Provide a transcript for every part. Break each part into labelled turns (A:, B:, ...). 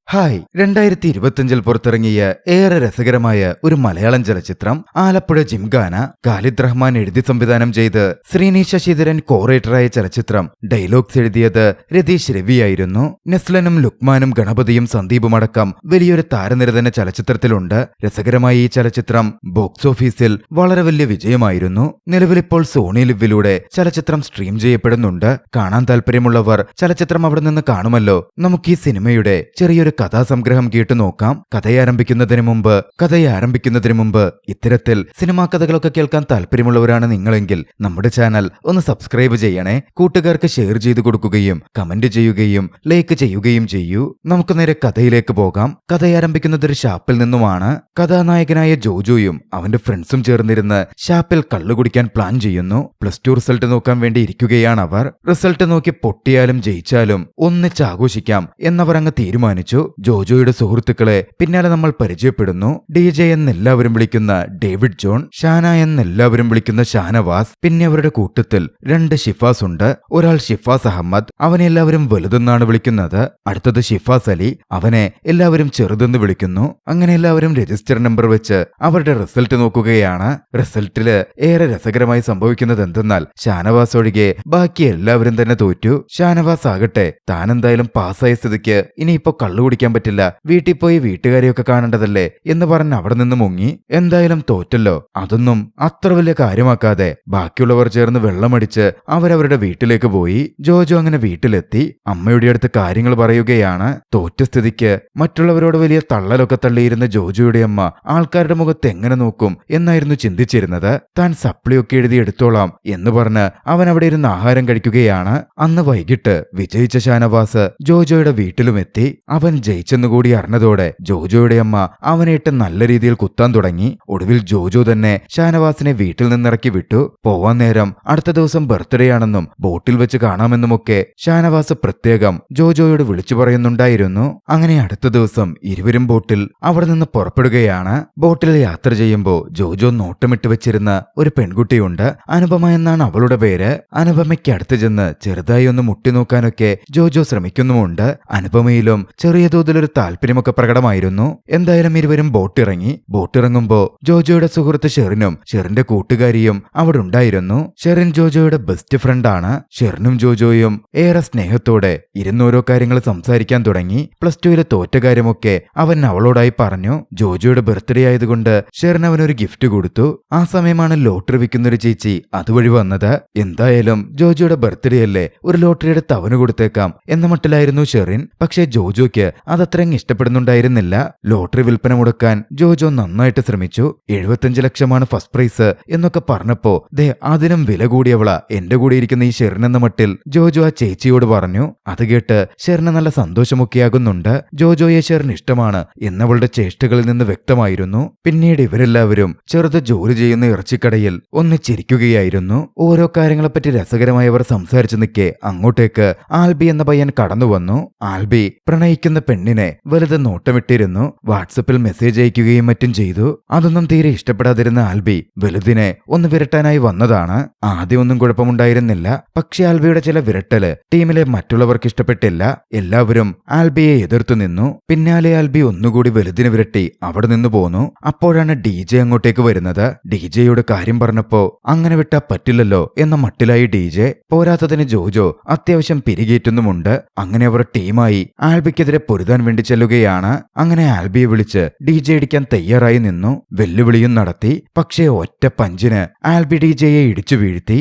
A: Hi 2025 പുറത്തിറങ്ങിയ ഏറെ രസകരമായ ഒരു മലയാളം ചലച്ചിത്രം ആലപ്പുഴ ജിംഖാന. ഖാലിദ് റഹ്മാൻ എഴുതി സംവിധാനം ചെയ്ത് ശ്രീനീഷ് ശശിധരൻ കോറേറ്ററായ ചലച്ചിത്രം ഡയലോഗ്സ് എഴുതിയത് രതീഷ് രവിയായിരുന്നു. നെസ്ലനും ലുക്മാനും ഗണപതിയും സന്ദീപും അടക്കം വലിയൊരു താരനിര തന്നെ ചലച്ചിത്രത്തിലുണ്ട്. രസകരമായ ഈ ചലച്ചിത്രം ബോക്സ് ഓഫീസിൽ വളരെ വലിയ വിജയമായിരുന്നു. നിലവിലിപ്പോൾ സോണി ലിവിലൂടെ ചലച്ചിത്രം സ്ട്രീം ചെയ്യപ്പെടുന്നുണ്ട്. കാണാൻ താല്പര്യമുള്ളവർ ചലച്ചിത്രം അവിടെ നിന്ന് കാണുമല്ലോ. നമുക്ക് ഈ സിനിമയുടെ ചെറിയൊരു കഥാസംഗ്രഹം കേട്ടു നോക്കാം. കഥയാരംഭിക്കുന്നതിന് മുമ്പ് ഇത്തരത്തിൽ സിനിമാ കഥകളൊക്കെ കേൾക്കാൻ താല്പര്യമുള്ളവരാണ് നിങ്ങളെങ്കിൽ നമ്മുടെ ചാനൽ ഒന്ന് സബ്സ്ക്രൈബ് ചെയ്യണേ. കൂട്ടുകാർക്ക് ഷെയർ ചെയ്തു കൊടുക്കുകയും കമന്റ് ചെയ്യുകയും ലൈക്ക് ചെയ്യുകയും ചെയ്യൂ. നമുക്ക് നേരെ കഥയിലേക്ക് പോകാം. കഥയാരംഭിക്കുന്നത് ഒരു ഷാപ്പിൽ നിന്നുമാണ്. കഥാനായകനായ ജോജോയും അവന്റെ ഫ്രണ്ട്സും ചേർന്നിരുന്ന് ഷാപ്പിൽ കള്ളു കുടിക്കാൻ പ്ലാൻ ചെയ്യുന്നു. +2 റിസൾട്ട് നോക്കാൻ വേണ്ടി ഇരിക്കുകയാണ് അവർ. റിസൾട്ട് നോക്കി പൊട്ടിയാലും ജയിച്ചാലും ഒന്നിച്ചാഘോഷിക്കാം എന്നവർ അങ്ങ് തീരുമാനിച്ചു. ജോജോയുടെ സുഹൃത്തുക്കളെ പിന്നാലെ നമ്മൾ പരിചയപ്പെടുന്നു. DJ എന്നെല്ലാവരും വിളിക്കുന്ന ഡേവിഡ് ജോൺ, ഷാന എന്നെല്ലാവരും വിളിക്കുന്ന ഷാനവാസ്, പിന്നെ അവരുടെ കൂട്ടത്തിൽ 2 ഷിഫാസ് ഉണ്ട്. ഒരാൾ ഷിഫാസ് അഹമ്മദ്, അവനെ എല്ലാവരും വലുതെന്നാണ് വിളിക്കുന്നത്. അടുത്തത് ഷിഫാസ് അലി, അവനെ എല്ലാവരും ചെറുതെന്ന് വിളിക്കുന്നു. അങ്ങനെ എല്ലാവരും രജിസ്റ്റർ നമ്പർ വെച്ച് അവരുടെ റിസൾട്ട് നോക്കുകയാണ്. റിസൾട്ടില് ഏറെ രസകരമായി സംഭവിക്കുന്നത് എന്തെന്നാൽ ഷാനവാസ് ഒഴികെ ബാക്കി എല്ലാവരും തന്നെ തോറ്റു. ഷാനവാസ് ആകട്ടെ താനെന്തായാലും പാസ്സായ സ്ഥിതിക്ക് ഇനിയിപ്പോ കള്ളു കുടിക്കാൻ പറ്റില്ല, വീട്ടിൽ പോയി വീട്ടുകാരെയൊക്കെ കാണേണ്ടതല്ലേ എന്ന് പറഞ്ഞ് അവിടെ നിന്ന് മുങ്ങി. എന്തായാലും തോറ്റല്ലോ, അതൊന്നും അത്ര വലിയ കാര്യമാക്കാതെ ബാക്കിയുള്ളവർ ചേർന്ന് വെള്ളമടിച്ച് അവരവരുടെ വീട്ടിലേക്ക് പോയി. ജോജോ അങ്ങനെ വീട്ടിലെത്തി അമ്മയുടെ അടുത്ത് കാര്യങ്ങൾ പറയുകയാണ്. തോറ്റ സ്ഥിതിക്ക് മറ്റുള്ളവരോട് വലിയ തള്ളലൊക്കെ തള്ളിയിരുന്ന ജോജോയുടെ അമ്മ ആൾക്കാരുടെ മുഖത്ത് എങ്ങനെ നോക്കും എന്നായിരുന്നു ചിന്തിച്ചിരുന്നത്. താൻ സപ്ലിയൊക്കെ എഴുതി എടുത്തോളാം എന്ന് പറഞ്ഞ് അവൻ അവിടെ ഇരുന്ന് ആഹാരം കഴിക്കുകയാണ്. അന്ന് വൈകിട്ട് വിജയിച്ച ഷാനവാസ് ജോജോയുടെ വീട്ടിലുമെത്തി. അവൻ ജയിച്ചെന്നുകൂടി അറിഞ്ഞതോടെ ജോജോയുടെ അമ്മ അവനേട്ട് നല്ല രീതിയിൽ കുത്താൻ തുടങ്ങി. ഒടുവിൽ ജോജോ തന്നെ ഷാനവാസിനെ വീട്ടിൽ നിന്നിറക്കി വിട്ടു. പോവാൻ നേരം അടുത്ത ദിവസം ബർത്ത്ഡേ ആണെന്നും ബോട്ടിൽ വെച്ച് കാണാമെന്നുമൊക്കെ ഷാനവാസ് പ്രത്യേകം ജോജോയോട് വിളിച്ചു പറയുന്നുണ്ടായിരുന്നു. അങ്ങനെ അടുത്ത ദിവസം ഇരുവരും ബോട്ടിൽ അവിടെ നിന്ന് പുറപ്പെടുകയാണ്. ബോട്ടിൽ യാത്ര ചെയ്യുമ്പോൾ ജോജോ നോട്ടമിട്ട് വെച്ചിരുന്ന ഒരു പെൺകുട്ടിയുണ്ട്. അനുപമ എന്നാണ് അവളുടെ പേര്. അനുപമയ്ക്ക് അടുത്ത് ചെന്ന് ചെറുതായി ഒന്ന് മുട്ടി നോക്കാനൊക്കെ ജോജോ ശ്രമിക്കുന്നുമുണ്ട്. അനുപമയിലും ചെറിയ തോതിലൊരു താല്പര്യമൊക്കെ പ്രകടമായിരുന്നു. എന്തായാലും ഇരുവരും ബോട്ടിറങ്ങുമ്പോ ജോജോയുടെ സുഹൃത്ത് ഷെറിനും ഷെറിന്റെ കൂട്ടുകാരിയും അവിടെ ഉണ്ടായിരുന്നു. ഷെറിൻ ജോജോയുടെ ബെസ്റ്റ് ഫ്രണ്ടാണ്. ഷെറിനും ജോജോയും ഏറെ സ്നേഹത്തോടെ ഇരുന്നോരോ കാര്യങ്ങൾ സംസാരിക്കാൻ തുടങ്ങി. +2 തോറ്റ കാര്യമൊക്കെ അവൻ അവളോടായി പറഞ്ഞു. ജോജോയുടെ ബർത്ത്ഡേ ആയതുകൊണ്ട് ഷെറിൻ അവനൊരു ഗിഫ്റ്റ് കൊടുത്തു. ആ സമയമാണ് ലോട്ടറി വിൽക്കുന്നൊരു ചേച്ചി അതുവഴി വന്നത്. എന്തായാലും ജോജോയുടെ ബർത്ത്ഡേ അല്ലേ, ഒരു ലോട്ടറി എടുത്ത് അവന് കൊടുത്തേക്കാം എന്ന മട്ടിലായിരുന്നു ഷെറിൻ. പക്ഷേ ജോജോയ്ക്ക് അതത്രയും ഇഷ്ടപ്പെടുന്നുണ്ടായിരുന്നില്ല. ലോട്ടറി വിൽപ്പന മുടക്കാൻ ജോജോ നന്നായിട്ട് ശ്രമിച്ചു. 75 ലക്ഷമാണ് ഫസ്റ്റ് പ്രൈസ് എന്നൊക്കെ പറഞ്ഞപ്പോ അതിനും വില കൂടിയവള എന്റെ കൂടെ ഇരിക്കുന്ന ഈ ഷെറിൻ എന്ന മട്ടിൽ ജോജോ ആ ചേച്ചിയോട് പറഞ്ഞു. അത് കേട്ട് ഷെറിന് നല്ല സന്തോഷമൊക്കെയാകുന്നുണ്ട്. ജോജോയെ ഷെറിന് ഇഷ്ടമാണ് എന്നവളുടെ ചേഷ്ടകളിൽ നിന്ന് വ്യക്തമായിരുന്നു. പിന്നീട് ഇവരെല്ലാവരും ചെറുത് ജോലി ചെയ്യുന്ന ഇറച്ചിക്കടയിൽ ഒന്നിച്ചിരിക്കുകയായിരുന്നു. ഓരോ കാര്യങ്ങളെപ്പറ്റി രസകരമായി അവർ സംസാരിച്ചു നിൽക്കെ അങ്ങോട്ടേക്ക് ആൽബി എന്ന പയ്യൻ കടന്നു വന്നു. ആൽബി പ്രണയിക്കുന്ന പെണ്ണിനെ വലുത് നോട്ടമിട്ടിരുന്നു. വാട്സപ്പിൽ മെസ്സേജ് അയക്കുകയും മറ്റും ചെയ്തു. അതൊന്നും തീരെ ഇഷ്ടപ്പെടാതിരുന്ന ആൽബി വലുതിനെ ഒന്ന് വിരട്ടാനായി വന്നതാണ്. ആദ്യമൊന്നും കുഴപ്പമുണ്ടായിരുന്നില്ല. പക്ഷെ ആൽബിയുടെ ചില വിരട്ടല് ടീമിലെ മറ്റുള്ളവർക്ക് ഇഷ്ടപ്പെട്ടില്ല. എല്ലാവരും ആൽബിയെ എതിർത്തു നിന്നു. പിന്നാലെ ആൽബി ഒന്നുകൂടി വലുതിനെ വിരട്ടി അവിടെ നിന്ന് പോന്നു. അപ്പോഴാണ് DJ അങ്ങോട്ടേക്ക് വരുന്നത്. DJയോട് കാര്യം പറഞ്ഞപ്പോ അങ്ങനെ വിട്ടാ പറ്റില്ലല്ലോ എന്ന മട്ടിലായി DJ. പോരാത്തതിന് ജോജോ അത്യാവശ്യം പിരികേറ്റുന്നുമുണ്ട്. അങ്ങനെ അവർ ടീമായി ആൽബിക്കെതിരെ പൊരുതാൻ വേണ്ടി ചെല്ലുകയാണ്. അങ്ങനെ ആൽബിയെ വിളിച്ച് DJ ഇടിക്കാൻ തയ്യാറായി നിന്നു. വെല്ലുവിളിയും നടത്തി. പക്ഷേ ഒറ്റ പഞ്ചിന് ആൽബി DJയെ ഇടിച്ചു വീഴ്ത്തി.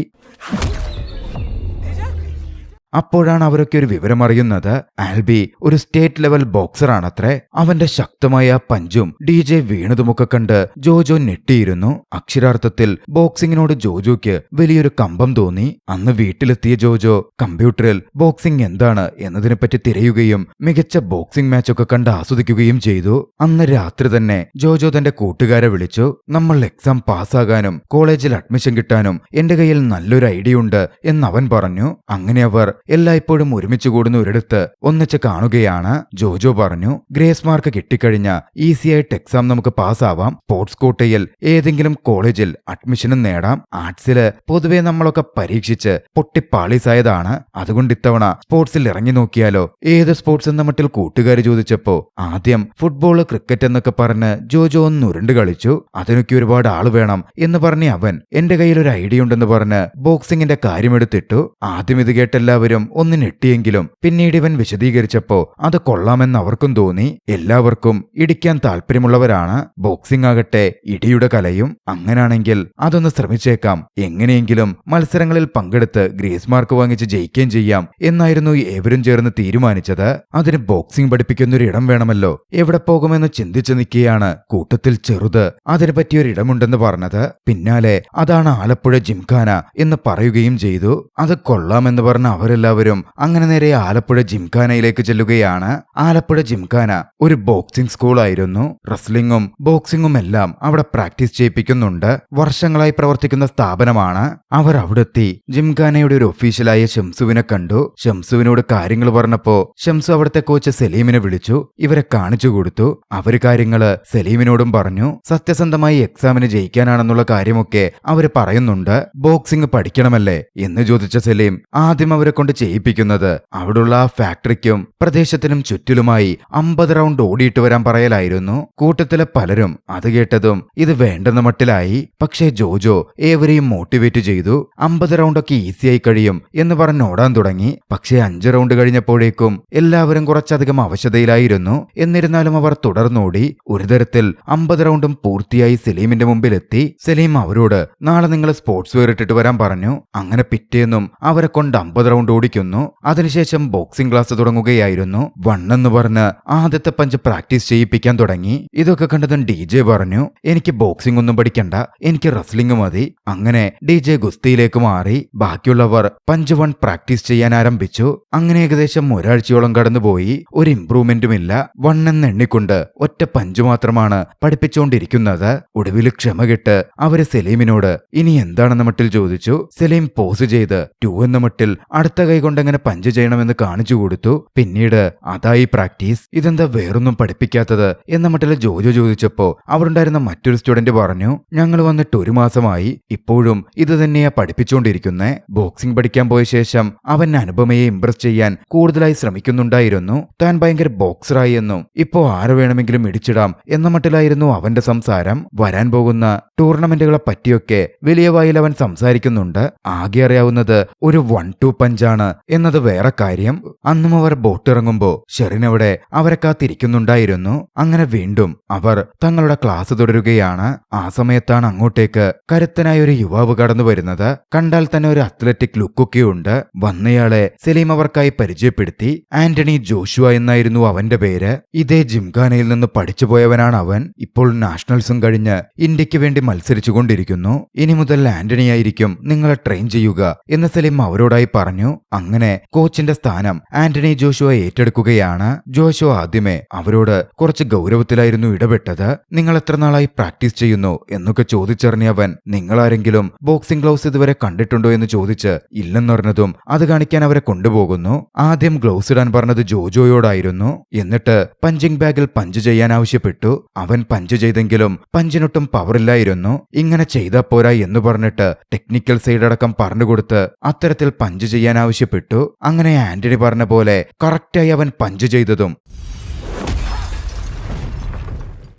A: അപ്പോഴാണ് അവരൊക്കെ ഒരു വിവരമറിയുന്നത്. ആൽബി ഒരു സ്റ്റേറ്റ് ലെവൽ ബോക്സറാണത്രേ. അവന്റെ ശക്തമായ പഞ്ചും DJ വീണതുമൊക്കെ കണ്ട് ജോജോ ഞെട്ടിയിരുന്നു. അക്ഷരാർത്ഥത്തിൽ ബോക്സിങ്ങിനോട് ജോജോയ്ക്ക് വലിയൊരു കമ്പം തോന്നി. അന്ന് വീട്ടിലെത്തിയ ജോജോ കമ്പ്യൂട്ടറിൽ ബോക്സിംഗ് എന്താണ് എന്നതിനെപ്പറ്റി തിരയുകയും മികച്ച ബോക്സിംഗ് മാച്ചൊക്കെ കണ്ട് ആസ്വദിക്കുകയും ചെയ്തു. അന്ന് രാത്രി തന്നെ ജോജോ തന്റെ കൂട്ടുകാരെ വിളിച്ചു. നമ്മൾ എക്സാം പാസ്സാകാനും കോളേജിൽ അഡ്മിഷൻ കിട്ടാനും എന്റെ കയ്യിൽ നല്ലൊരു ഐഡിയ ഉണ്ട് എന്നവൻ പറഞ്ഞു. അങ്ങനെ അവർ എല്ലായ്പ്പോഴും ഒരുമിച്ച് കൂടുന്ന ഒരിടത്ത് ഒന്നിച്ച് കാണുകയാണ്. ജോജോ പറഞ്ഞു, ഗ്രേസ് മാർക്ക് കിട്ടിക്കഴിഞ്ഞ ഈസിയായിട്ട് എക്സാം നമുക്ക് പാസ്സാവാം. സ്പോർട്സ് കോട്ടയിൽ ഏതെങ്കിലും കോളേജിൽ അഡ്മിഷനും നേടാം. ആർട്സില് പൊതുവെ നമ്മളൊക്കെ പരീക്ഷിച്ച് പൊട്ടിപ്പാളീസായതാണ്. അതുകൊണ്ട് ഇത്തവണ സ്പോർട്സിൽ ഇറങ്ങി നോക്കിയാലോ? ഏത് സ്പോർട്സ് എന്ന മട്ടിൽ കൂട്ടുകാർ ചോദിച്ചപ്പോ ആദ്യം ഫുട്ബോള്, ക്രിക്കറ്റ് എന്നൊക്കെ പറഞ്ഞ് ജോജോ ഒന്ന് ഉരുണ്ട് കളിച്ചു. അതിനൊക്കെ ഒരുപാട് ആള് വേണം എന്ന് പറഞ്ഞ അവൻ എന്റെ കയ്യിൽ ഒരു ഐഡിയ ഉണ്ടെന്ന് പറഞ്ഞ് ബോക്സിംഗിന്റെ കാര്യമെടുത്തിട്ടു. ആദ്യം ഇത് കേട്ടെല്ലാവരും ഒന്ന് ഞെട്ടിയെങ്കിലും പിന്നീട് ഇവൻ വിശദീകരിച്ചപ്പോ അത് കൊള്ളാമെന്ന് അവർക്കും തോന്നി. എല്ലാവർക്കും ഇടിക്കാൻ താല്പര്യമുള്ളവരാണ്. ബോക്സിംഗ് ആകട്ടെ ഇടിയുടെ കലയും. അങ്ങനാണെങ്കിൽ അതൊന്ന് ശ്രമിച്ചേക്കാം. എങ്ങനെയെങ്കിലും മത്സരങ്ങളിൽ പങ്കെടുത്ത് ഗ്രേസ് മാർക്ക് വാങ്ങിച്ച് ജയിക്കുകയും ചെയ്യാം എന്നായിരുന്നു ഏവരും ചേർന്ന് തീരുമാനിച്ചത്. അതിന് ബോക്സിംഗ് പഠിപ്പിക്കുന്നൊരു ഇടം വേണമല്ലോ. എവിടെ പോകുമെന്ന് ചിന്തിച്ചു നിൽക്കുകയാണ് കൂട്ടത്തിൽ ചെറുത് അതിന് പറ്റിയൊരിടമുണ്ടെന്ന് പറഞ്ഞത്. പിന്നാലെ അതാണ് ആലപ്പുഴ ജിംഖാന എന്ന് പറയുകയും ചെയ്തു. അത് കൊള്ളാമെന്ന് പറഞ്ഞ അവരെല്ലാവരും അങ്ങനെ നേരെ ആലപ്പുഴ ജിംഖാനയിലേക്ക് ചെല്ലുകയാണ്. ആലപ്പുഴ ജിംഖാന ഒരു ബോക്സിംഗ് സ്കൂളായിരുന്നു. റെസ്ലിംഗും ബോക്സിംഗും എല്ലാം അവിടെ പ്രാക്ടീസ് ചെയ്യിപ്പിക്കുന്നുണ്ട്. വർഷങ്ങളായി പ്രവർത്തിക്കുന്ന സ്ഥാപനമാണ്. അവർ അവിടെത്തി ജിംഖാനയുടെ ഒരു ഒഫീഷ്യലായ ഷംസുവിനെ കണ്ടു. ഷംസുവിനോട് കാര്യങ്ങൾ പറഞ്ഞപ്പോ ഷംസു അവിടുത്തെ കോച്ച് സലീമിനെ വിളിച്ചു. ഇവരെ കാണിച്ചു കൊടുത്തു. അവര് കാര്യങ്ങള് സലീമിനോടും പറഞ്ഞു. സത്യസന്ധമായി എക്സാമിന് ജയിക്കാനാണെന്നുള്ള കാര്യമൊക്കെ അവര് പറയുന്നുണ്ട്. ബോക്സിംഗ് പഠിക്കണമല്ലേ എന്ന് ചോദിച്ച സലീം ആദ്യം അവരെ കൊണ്ട് ചെയ്യിപ്പിക്കുന്നത് അവിടുള്ള ആ ഫാക്ടറിക്കും പ്രദേശത്തിനും ചുറ്റിലുമായി 50 റൗണ്ട് ഓടിയിട്ട് വരാൻ പറയലായിരുന്നു. കൂട്ടത്തിലെ പലരും അത് കേട്ടതും ഇത് വേണ്ടെന്ന മട്ടിലായി. പക്ഷേ ജോജോ ഏവരെയും മോട്ടിവേറ്റ് ചെയ്തു. 50 റൗണ്ടൊക്കെ ഈസിയായി കഴിയും എന്ന് പറഞ്ഞ് ഓടാൻ തുടങ്ങി. പക്ഷേ 5 റൗണ്ട് കഴിഞ്ഞപ്പോഴേക്കും എല്ലാവരും കുറച്ചധികം അവശതയിലായിരുന്നു. എന്നിരുന്നാലും അവർ തുടർന്നോടി. ഒരു തരത്തിൽ 50 റൗണ്ടും പൂർത്തിയായി സലീമിന്റെ മുമ്പിലെത്തി. സലീം അവരോട് നാളെ നിങ്ങൾ സ്പോർട്സ് വെയർ ഇട്ടിട്ട് വരാൻ പറഞ്ഞു. അങ്ങനെ പിറ്റേന്നും അവരെ കൊണ്ട് 50 റൗണ്ട് ഓടിക്കുന്നു. അതിനുശേഷം ബോക്സിംഗ് ക്ലാസ് തുടങ്ങുകയായിരുന്നു. വണ്ണെന്ന് പറഞ്ഞ് ആദ്യത്തെ പഞ്ച് പ്രാക്ടീസ് ചെയ്യിപ്പിക്കാൻ തുടങ്ങി. ഇതൊക്കെ കണ്ടതും DJ പറഞ്ഞു, എനിക്ക് ബോക്സിംഗ് ഒന്നും പഠിക്കണ്ട, എനിക്ക് റെസ്ലിംഗ് മതി. അങ്ങനെ DJ ഗുസ്തിയിലേക്ക് മാറി. ബാക്കിയുള്ളവർ പഞ്ച് 1 പ്രാക്ടീസ് ചെയ്യാൻ ആരംഭിച്ചു. അങ്ങനെ ഏകദേശം ഒരാഴ്ചയോളം കടന്നുപോയി. ഒരു ഇംപ്രൂവ്മെന്റും ഇല്ല. 1 എന്ന് എണ്ണിക്കൊണ്ട് ഒറ്റ പഞ്ച് മാത്രമാണ് പഠിപ്പിച്ചുകൊണ്ടിരിക്കുന്നത്. ഒടുവിൽ ക്ഷമകെട്ട് അവര് സലീമിനോട് ഇനി എന്താണെന്ന മട്ടിൽ ചോദിച്ചു. സലീം പോസ് ചെയ്ത് 2 എന്ന മട്ടിൽ അടുത്ത കൈ കൊണ്ടെങ്ങനെ പഞ്ച് ചെയ്യണമെന്ന് കാണിച്ചു കൊടുത്തു. പിന്നീട് അതായി പ്രാക്ടീസ്. ഇതെന്താ വേറൊന്നും പഠിപ്പിക്കാത്തത് എന്ന മട്ടിൽ ജോജോ ചോദിച്ചപ്പോ അവിടുണ്ടായിരുന്ന മറ്റൊരു സ്റ്റുഡന്റ് പറഞ്ഞു, ഞങ്ങൾ വന്നിട്ട് 1 മാസമായി, ഇപ്പോഴും ഇത് തന്നെയാ പഠിപ്പിച്ചുകൊണ്ടിരിക്കുന്നേ. ബോക്സിംഗ് പഠിക്കാൻ പോയ ശേഷം അവൻ അനുപമയെ ഇംപ്രസ് ചെയ്യാൻ കൂടുതലായി ശ്രമിക്കുന്നുണ്ടായിരുന്നു. താൻ ഭയങ്കര ബോക്സറായി എന്നും ഇപ്പോ ആരെ വേണമെങ്കിലും ഇടിച്ചിടാം എന്ന മട്ടിലായിരുന്നു അവന്റെ സംസാരം. വരാൻ പോകുന്ന ടൂർണമെന്റുകളെ പറ്റിയൊക്കെ വലിയ വായിൽ അവൻ സംസാരിക്കുന്നുണ്ട്. ആകെ അറിയാവുന്നത് ഒരു 1-2 പഞ്ചാണ് എന്നത് വേറെ കാര്യം. അന്നും അവർ ബോട്ടിറങ്ങുമ്പോ ഷെറിനവിടെ അവരെ കാത്തിരിക്കുന്നുണ്ടായിരുന്നു. അങ്ങനെ വീണ്ടും അവർ തങ്ങളുടെ ക്ലാസ് തുടരുകയാണ്. ആ സമയത്താണ് അങ്ങോട്ടേക്ക് കരുത്തനായ ഒരു യുവാവ് കടന്നു വരുന്നത്. കണ്ടാൽ തന്നെ ഒരു അത്ലറ്റിക് ലുക്കൊക്കെ ഉണ്ട്. വന്നയാളെ സലീം അവർക്കായി പരിചയപ്പെടുത്തി. ആന്റണി ജോഷുവ എന്നായിരുന്നു അവന്റെ പേര്. ഇതേ ജിംഖാനയിൽ നിന്ന് പഠിച്ചുപോയവനാണ് അവൻ. ഇപ്പോൾ നാഷണൽസും കഴിഞ്ഞ് ഇന്ത്യക്ക് വേണ്ടി മത്സരിച്ചുകൊണ്ടിരിക്കുന്നു. ഇനി മുതൽ ആന്റണി ആയിരിക്കും നിങ്ങളെ ട്രെയിൻ ചെയ്യുക എന്ന് സലീം അവരോടായി പറഞ്ഞു. അങ്ങനെ കോച്ചിന്റെ സ്ഥാനം ആന്റണി ജോഷുവ ഏറ്റെടുക്കുകയാണ്. ജോഷുവ ആദ്യമേ അവരോട് കുറച്ച് ഗൗരവത്തിലായിരുന്നു ഇടപെട്ടത്. നിങ്ങൾ എത്ര നാളായി പ്രാക്ടീസ് ചെയ്യുന്നു എന്നൊക്കെ ചോദിച്ചറിഞ്ഞവൻ നിങ്ങളാരെങ്കിലും ബോക്സിംഗ് ഗ്ലൗസ് ഇതുവരെ കണ്ടിട്ടുണ്ടോ എന്ന് ചോദിച്ച് ഇല്ലെന്ന് പറഞ്ഞതും അത് കാണിക്കാൻ അവരെ കൊണ്ടുപോകുന്നു. ആദ്യം ഗ്ലൗസ് ഇടാൻ പറഞ്ഞത് ജോജോയോടായിരുന്നു. എന്നിട്ട് പഞ്ചിങ് ബാഗിൽ പഞ്ച് ചെയ്യാൻ ആവശ്യപ്പെട്ടു. അവൻ പഞ്ച് ചെയ്തെങ്കിലും പഞ്ചിനൊട്ടും പവറില്ലായിരുന്നു. ഇങ്ങനെ ചെയ്താ പോരാ എന്ന് പറഞ്ഞിട്ട് ടെക്നിക്കൽ സൈഡ് അടക്കം പറഞ്ഞുകൊടുത്ത് അത്തരത്തിൽ പഞ്ച് ചെയ്യാൻ ആവശ്യപ്പെട്ടു. അങ്ങനെ ആന്റണി പറഞ്ഞ പോലെ കറക്റ്റായി അവൻ പഞ്ച് ചെയ്തതും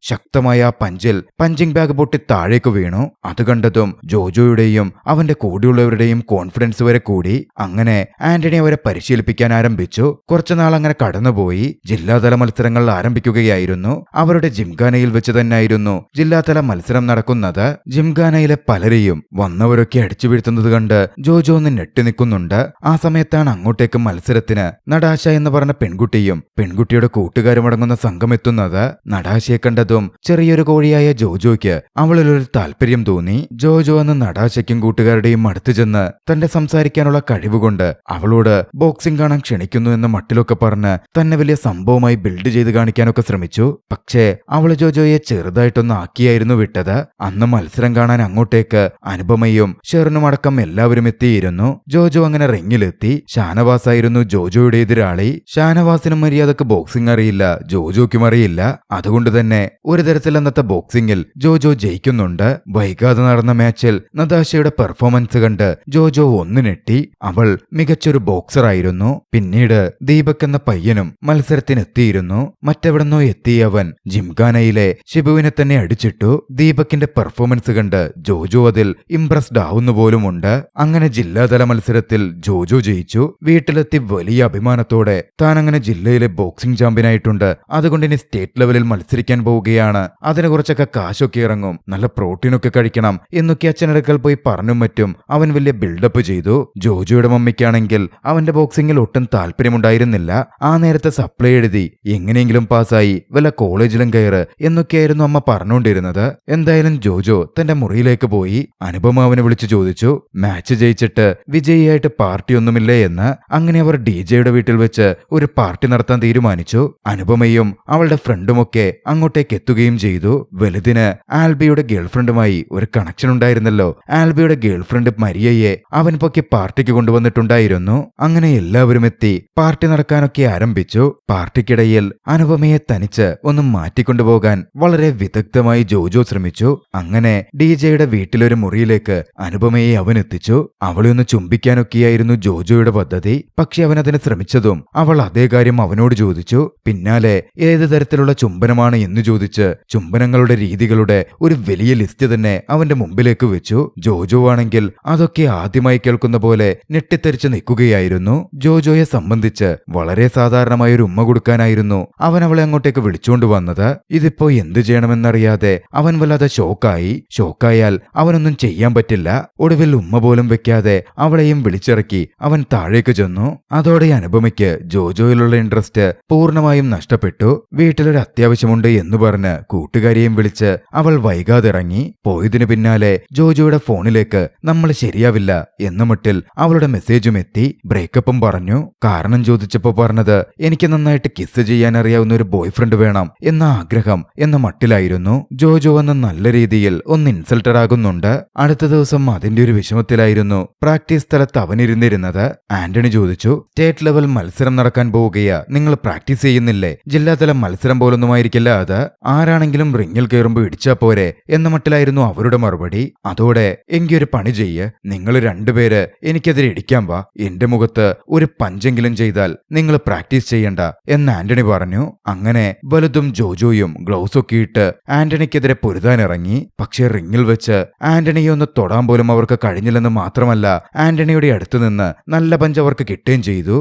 A: ശക്തമായ ആ പഞ്ചിൽ പഞ്ചിങ് ബാഗ് പൊട്ടി താഴേക്ക് വീണു. അത് കണ്ടതും ജോജോയുടെയും അവന്റെ കൂടെയുള്ളവരുടെയും കോൺഫിഡൻസ് വരെ കൂടി. അങ്ങനെ ആന്റണി അവരെ പരിശീലിപ്പിക്കാൻ ആരംഭിച്ചു. കുറച്ചുനാൾ അങ്ങനെ കടന്നുപോയി. ജില്ലാതല മത്സരങ്ങൾ ആരംഭിക്കുകയായിരുന്നു. അവരുടെ ജിംഖാനയിൽ വെച്ച് തന്നെയായിരുന്നു ജില്ലാതല മത്സരം നടക്കുന്നത്. ജിംഖാനയിലെ പലരെയും വന്നവരൊക്കെ അടിച്ചു വീഴ്ത്തുന്നത് കണ്ട് ജോജോ ഒന്ന് ഞെട്ടി നിൽക്കുന്നുണ്ട്. ആ സമയത്താണ് അങ്ങോട്ടേക്ക് മത്സരത്തിന് നടാശ എന്ന് പറഞ്ഞ പെൺകുട്ടിയും പെൺകുട്ടിയുടെ കൂട്ടുകാരും അടങ്ങുന്ന സംഘം എത്തുന്നത്. നടാശയെ കണ്ടതും കണ്ടതും ചെറിയൊരു കോഴിയായ ജോജോയ്ക്ക് അവളിലൊരു താല്പര്യം തോന്നി. ജോജോ അന്ന് നടാശയ്ക്കും കൂട്ടുകാരുടെയും അടുത്ത് ചെന്ന് തന്റെ സംസാരിക്കാനുള്ള കഴിവുകൊണ്ട് അവളോട് ബോക്സിംഗ് കാണാൻ ക്ഷണിക്കുന്നു എന്ന മട്ടിലൊക്കെ പറഞ്ഞ് തന്നെ വലിയ സംഭവമായി ബിൽഡ് ചെയ്ത് കാണിക്കാനൊക്കെ ശ്രമിച്ചു. പക്ഷേ അവള് ജോജോയെ ചെറുതായിട്ടൊന്ന് ആക്കിയായിരുന്നു വിട്ടത്. അന്ന് മത്സരം കാണാൻ അങ്ങോട്ടേക്ക് അനുപമയും ഷെറിനും അടക്കം എല്ലാവരും എത്തിയിരുന്നു. ജോജോ അങ്ങനെ റിങ്ങിലെത്തി. ഷാനവാസായിരുന്നു ജോജോയുടെ എതിരാളി. ഷാനവാസിനും മര്യാദക്ക് ബോക്സിംഗ് അറിയില്ല, ജോജോയ്ക്കും അറിയില്ല. അതുകൊണ്ട് തന്നെ ഒരു തരത്തിൽ അന്നത്തെ ബോക്സിംഗിൽ ജോജോ ജയിക്കുന്നുണ്ട്. വൈകാതെ നടന്ന മാച്ചിൽ നതാശയുടെ പെർഫോമൻസ് കണ്ട് ജോജോ ഒന്ന് ഞെട്ടി. അവൾ മികച്ചൊരു ബോക്സറായിരുന്നു. പിന്നീട് ദീപക് എന്ന പയ്യനും മത്സരത്തിനെത്തിയിരുന്നു. മറ്റെവിടെന്നോ എത്തിയ അവൻ ജിംഖാനയിലെ ഷിബുവിനെ തന്നെ അടിച്ചിട്ടു. ദീപകിന്റെ പെർഫോമൻസ് കണ്ട് ജോജോ അതിൽ ഇംപ്രസ്ഡ് ആവുന്നു പോലുമുണ്ട്. അങ്ങനെ ജില്ലാതല മത്സരത്തിൽ ജോജോ ജയിച്ചു. വീട്ടിലെത്തി വലിയ അഭിമാനത്തോടെ താൻ അങ്ങനെ ജില്ലയിലെ ബോക്സിംഗ് ചാമ്പ്യനായിട്ടുണ്ട്, അതുകൊണ്ട് ഇനി സ്റ്റേറ്റ് ലെവലിൽ മത്സരിക്കാൻ പോവുകയാണ്, അതിന് കുറച്ചൊക്കെ കാശൊക്കെ ഇറങ്ങും, നല്ല പ്രോട്ടീനൊക്കെ കഴിക്കണം എന്നൊക്കെ അച്ഛനടുക്കൽ പോയി പറഞ്ഞും മറ്റും അവൻ വലിയ ബിൽഡപ്പ് ചെയ്തു. ജോജോയുടെ മമ്മിക്കാണെങ്കിൽ അവന്റെ ബോക്സിംഗിൽ ഒട്ടും താല്പര്യമുണ്ടായിരുന്നില്ല. ആ നേരത്തെ സപ്ലൈ എഴുതി എങ്ങനെയെങ്കിലും പാസ്സായി വല്ല കോളേജിലും കയറ് എന്നൊക്കെയായിരുന്നു അമ്മ പറഞ്ഞുകൊണ്ടിരുന്നത്. എന്തായാലും ജോജോ തന്റെ മുറിയിലേക്ക് പോയി. അനുപമ അവനെ വിളിച്ചു ചോദിച്ചു മാച്ച് ജയിച്ചിട്ട് വിജയിയായിട്ട് പാർട്ടിയൊന്നുമില്ലേ എന്ന്. അങ്ങനെ അവർ ഡിജെയുടെ വീട്ടിൽ വെച്ച് ഒരു പാർട്ടി നടത്താൻ തീരുമാനിച്ചു. അനുപമയും അവളുടെ ഫ്രണ്ടുമൊക്കെ അങ്ങോട്ടേക്ക് എത്തുകയും ചെയ്തു. വലുതിന് ആൽബിയുടെ ഗേൾഫ്രണ്ടുമായി ഒരു കണക്ഷൻ ഉണ്ടായിരുന്നല്ലോ. ആൽബിയുടെ ഗേൾഫ്രണ്ട് മരിയയെ അവൻ പൊക്കി പാർട്ടിക്ക് കൊണ്ടുവന്നിട്ടുണ്ടായിരുന്നു. അങ്ങനെ എല്ലാവരും എത്തി പാർട്ടി നടക്കാനൊക്കെ ആരംഭിച്ചു. പാർട്ടിക്കിടയിൽ അനുപമയെ തനിച്ച് ഒന്ന് മാറ്റിക്കൊണ്ടുപോകാൻ വളരെ വിദഗ്ധമായി ജോജോ ശ്രമിച്ചു. അങ്ങനെ ഡിജെയുടെ വീട്ടിലൊരു മുറിയിലേക്ക് അനുപമയെ അവൻ എത്തിച്ചു. അവളെ ഒന്ന് ചുംബിക്കാനൊക്കെയായിരുന്നു ജോജോയുടെ പദ്ധതി. പക്ഷെ അവൻ അതിന് ശ്രമിച്ചതും അവൾ അതേ കാര്യം അവനോട് ചോദിച്ചു. പിന്നാലെ ഏത് തരത്തിലുള്ള ചുംബനമാണ് എന്ന് ചോദിച്ച് ചുംബനങ്ങളുടെ രീതികളുടെ ഒരു വലിയ ലിസ്റ്റ് തന്നെ അവന്റെ മുമ്പിലേക്ക് വെച്ചു. ജോജോ ആണെങ്കിൽ അതൊക്കെ ആദ്യമായി കേൾക്കുന്ന പോലെ ഞെട്ടിത്തെറിച്ച് നിൽക്കുകയായിരുന്നു. ജോജോയെ സംബന്ധിച്ച് വളരെ സാധാരണമായ ഒരു ഉമ്മ കൊടുക്കാനായിരുന്നു അവൻ അവളെ അങ്ങോട്ടേക്ക് വിളിച്ചുകൊണ്ട് വന്നത്. ഇതിപ്പോ എന്ത് ചെയ്യണമെന്നറിയാതെ അവൻ വല്ലാതെ ഷോക്കായാൽ അവനൊന്നും ചെയ്യാൻ പറ്റില്ല. ഒടുവിൽ ഉമ്മ പോലും വെക്കാതെ അവളെയും വിളിച്ചിറക്കി അവൻ താഴേക്ക് ചെന്നു. അതോടെ അനുപമയ്ക്ക് ജോജോയിലുള്ള ഇൻട്രസ്റ്റ് പൂർണ്ണമായും നഷ്ടപ്പെട്ടു. വീട്ടിലൊരു അത്യാവശ്യമുണ്ട് എന്ന് പറഞ്ഞ് കൂട്ടുകാരിയെയും വിളിച്ച് അവൾ വൈകാതെ ഇറങ്ങി. പോയതിനു പിന്നാലെ ജോജോയുടെ ഫോണിലേക്ക് നമ്മൾ ശരിയാവില്ല എന്ന മട്ടിൽ അവളുടെ മെസ്സേജും എത്തി. ബ്രേക്കപ്പും പറഞ്ഞു. കാരണം ചോദിച്ചപ്പോ പറഞ്ഞത് എനിക്ക് നന്നായിട്ട് കിസ് ചെയ്യാൻ അറിയാവുന്ന ഒരു ബോയ് ഫ്രണ്ട് വേണം എന്ന ആഗ്രഹം എന്ന മട്ടിലായിരുന്നു. ജോജോ അന്ന് നല്ല രീതിയിൽ ഒന്ന് ഇൻസൾട്ടഡ് ആകുന്നുണ്ട്. അടുത്ത ദിവസം അതിന്റെ ഒരു വിഷമത്തിലായിരുന്നു പ്രാക്ടീസ് സ്ഥലത്ത് അവനിരുന്നിരുന്നത്. ആന്റണി ചോദിച്ചു സ്റ്റേറ്റ് ലെവൽ മത്സരം നടക്കാൻ പോവുകയാ, നിങ്ങൾ പ്രാക്ടീസ് ചെയ്യുന്നില്ലേ? ജില്ലാതല മത്സരം പോലൊന്നുമായിരിക്കില്ല അത്, ആരാണെങ്കിലും റിങ്ങിൽ കയറുമ്പോ ഇടിച്ചാ പോരെ എന്ന മട്ടിലായിരുന്നു അവരുടെ മറുപടി. അതോടെ എങ്കിയൊരു പണി ചെയ്യ്, നിങ്ങൾ രണ്ടുപേര് എനിക്കെതിരെ ഇടിക്കാൻ വാ, എന്റെ മുഖത്ത് ഒരു പഞ്ചെങ്കിലും ചെയ്താൽ നിങ്ങൾ പ്രാക്ടീസ് ചെയ്യണ്ട എന്ന് ആന്റണി പറഞ്ഞു. അങ്ങനെ വലുതും ജോജോയും ഗ്ലൗസ് ഒക്കെ ഇട്ട് ആന്റണിക്കെതിരെ പൊരുതാനിറങ്ങി. പക്ഷേ റിങ്ങിൽ വെച്ച് ആന്റണിയെ ഒന്ന് തൊടാൻ പോലും അവർക്ക് കഴിഞ്ഞില്ലെന്ന് മാത്രമല്ല, ആന്റണിയുടെ അടുത്തുനിന്ന് നല്ല പഞ്ച് അവർക്ക് കിട്ടുകയും ചെയ്തു.